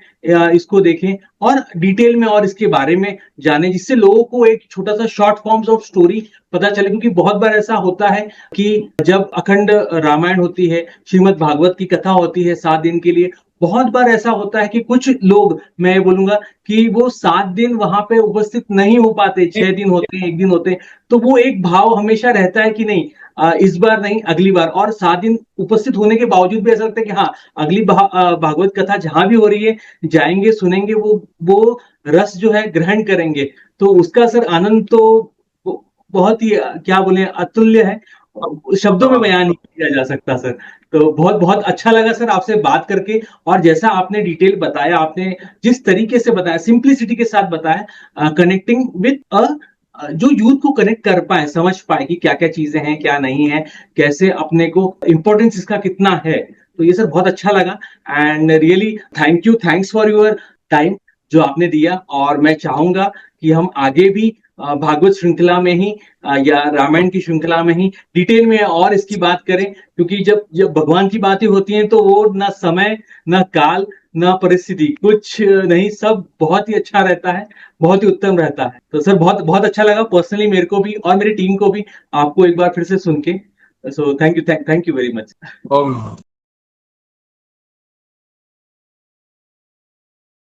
इसको देखें और डिटेल में और इसके बारे में जाने, जिससे लोगों को एक छोटा सा शॉर्ट फॉर्म्स ऑफ स्टोरी पता चले। क्योंकि बहुत बार ऐसा होता है कि जब अखंड रामायण होती है, श्रीमद् भागवत की कथा होती है 7 दिन के लिए, बहुत बार ऐसा होता है कि कुछ लोग, मैं ये बोलूंगा कि वो 7 दिन वहां पे उपस्थित नहीं हो पाते, 6 दिन होते हैं, 1 दिन होते हैं, तो वो एक भाव हमेशा रहता है कि नहीं, इस बार नहीं अगली बार। और 7 दिन उपस्थित होने के बावजूद भी ऐसा लगता है कि हाँ, अगली भागवत कथा जहां भी हो रही है, जाएंगे, सुनेंगे, वो रस जो है ग्रहण करेंगे, तो उसका सर आनंद तो बहुत ही क्या बोले, अतुल्य है, शब्दों में बयान नहीं किया जा सकता सर। तो बहुत बहुत अच्छा लगा सर आपसे बात करके, और जैसा आपने डिटेल बताया, आपने जिस तरीके से बताया, सिंप्लिसिटी के साथ बताया, कनेक्टिंग विद जो यूथ को कनेक्ट कर पाए, समझ पाए कि क्या क्या चीजें हैं, क्या नहीं है, कैसे अपने को इम्पोर्टेंस इसका कितना है, तो ये सर बहुत अच्छा लगा। And really thank you, thanks for your time जो आपने दिया। और मैं चाहूंगा कि हम आगे भी भागवत श्रृंखला में ही या रामायण की श्रृंखला में ही डिटेल में और इसकी बात करें, क्योंकि जब जब भगवान की बातें होती हैं तो वो ना समय, ना काल, ना परिस्थिति, कुछ नहीं, सब बहुत ही अच्छा रहता है, बहुत ही उत्तम रहता है। तो सर बहुत बहुत अच्छा लगा पर्सनली मेरे को भी और मेरी टीम को भी, आपको एक बार फिर से सुन के। So thank you, thank you very much. Om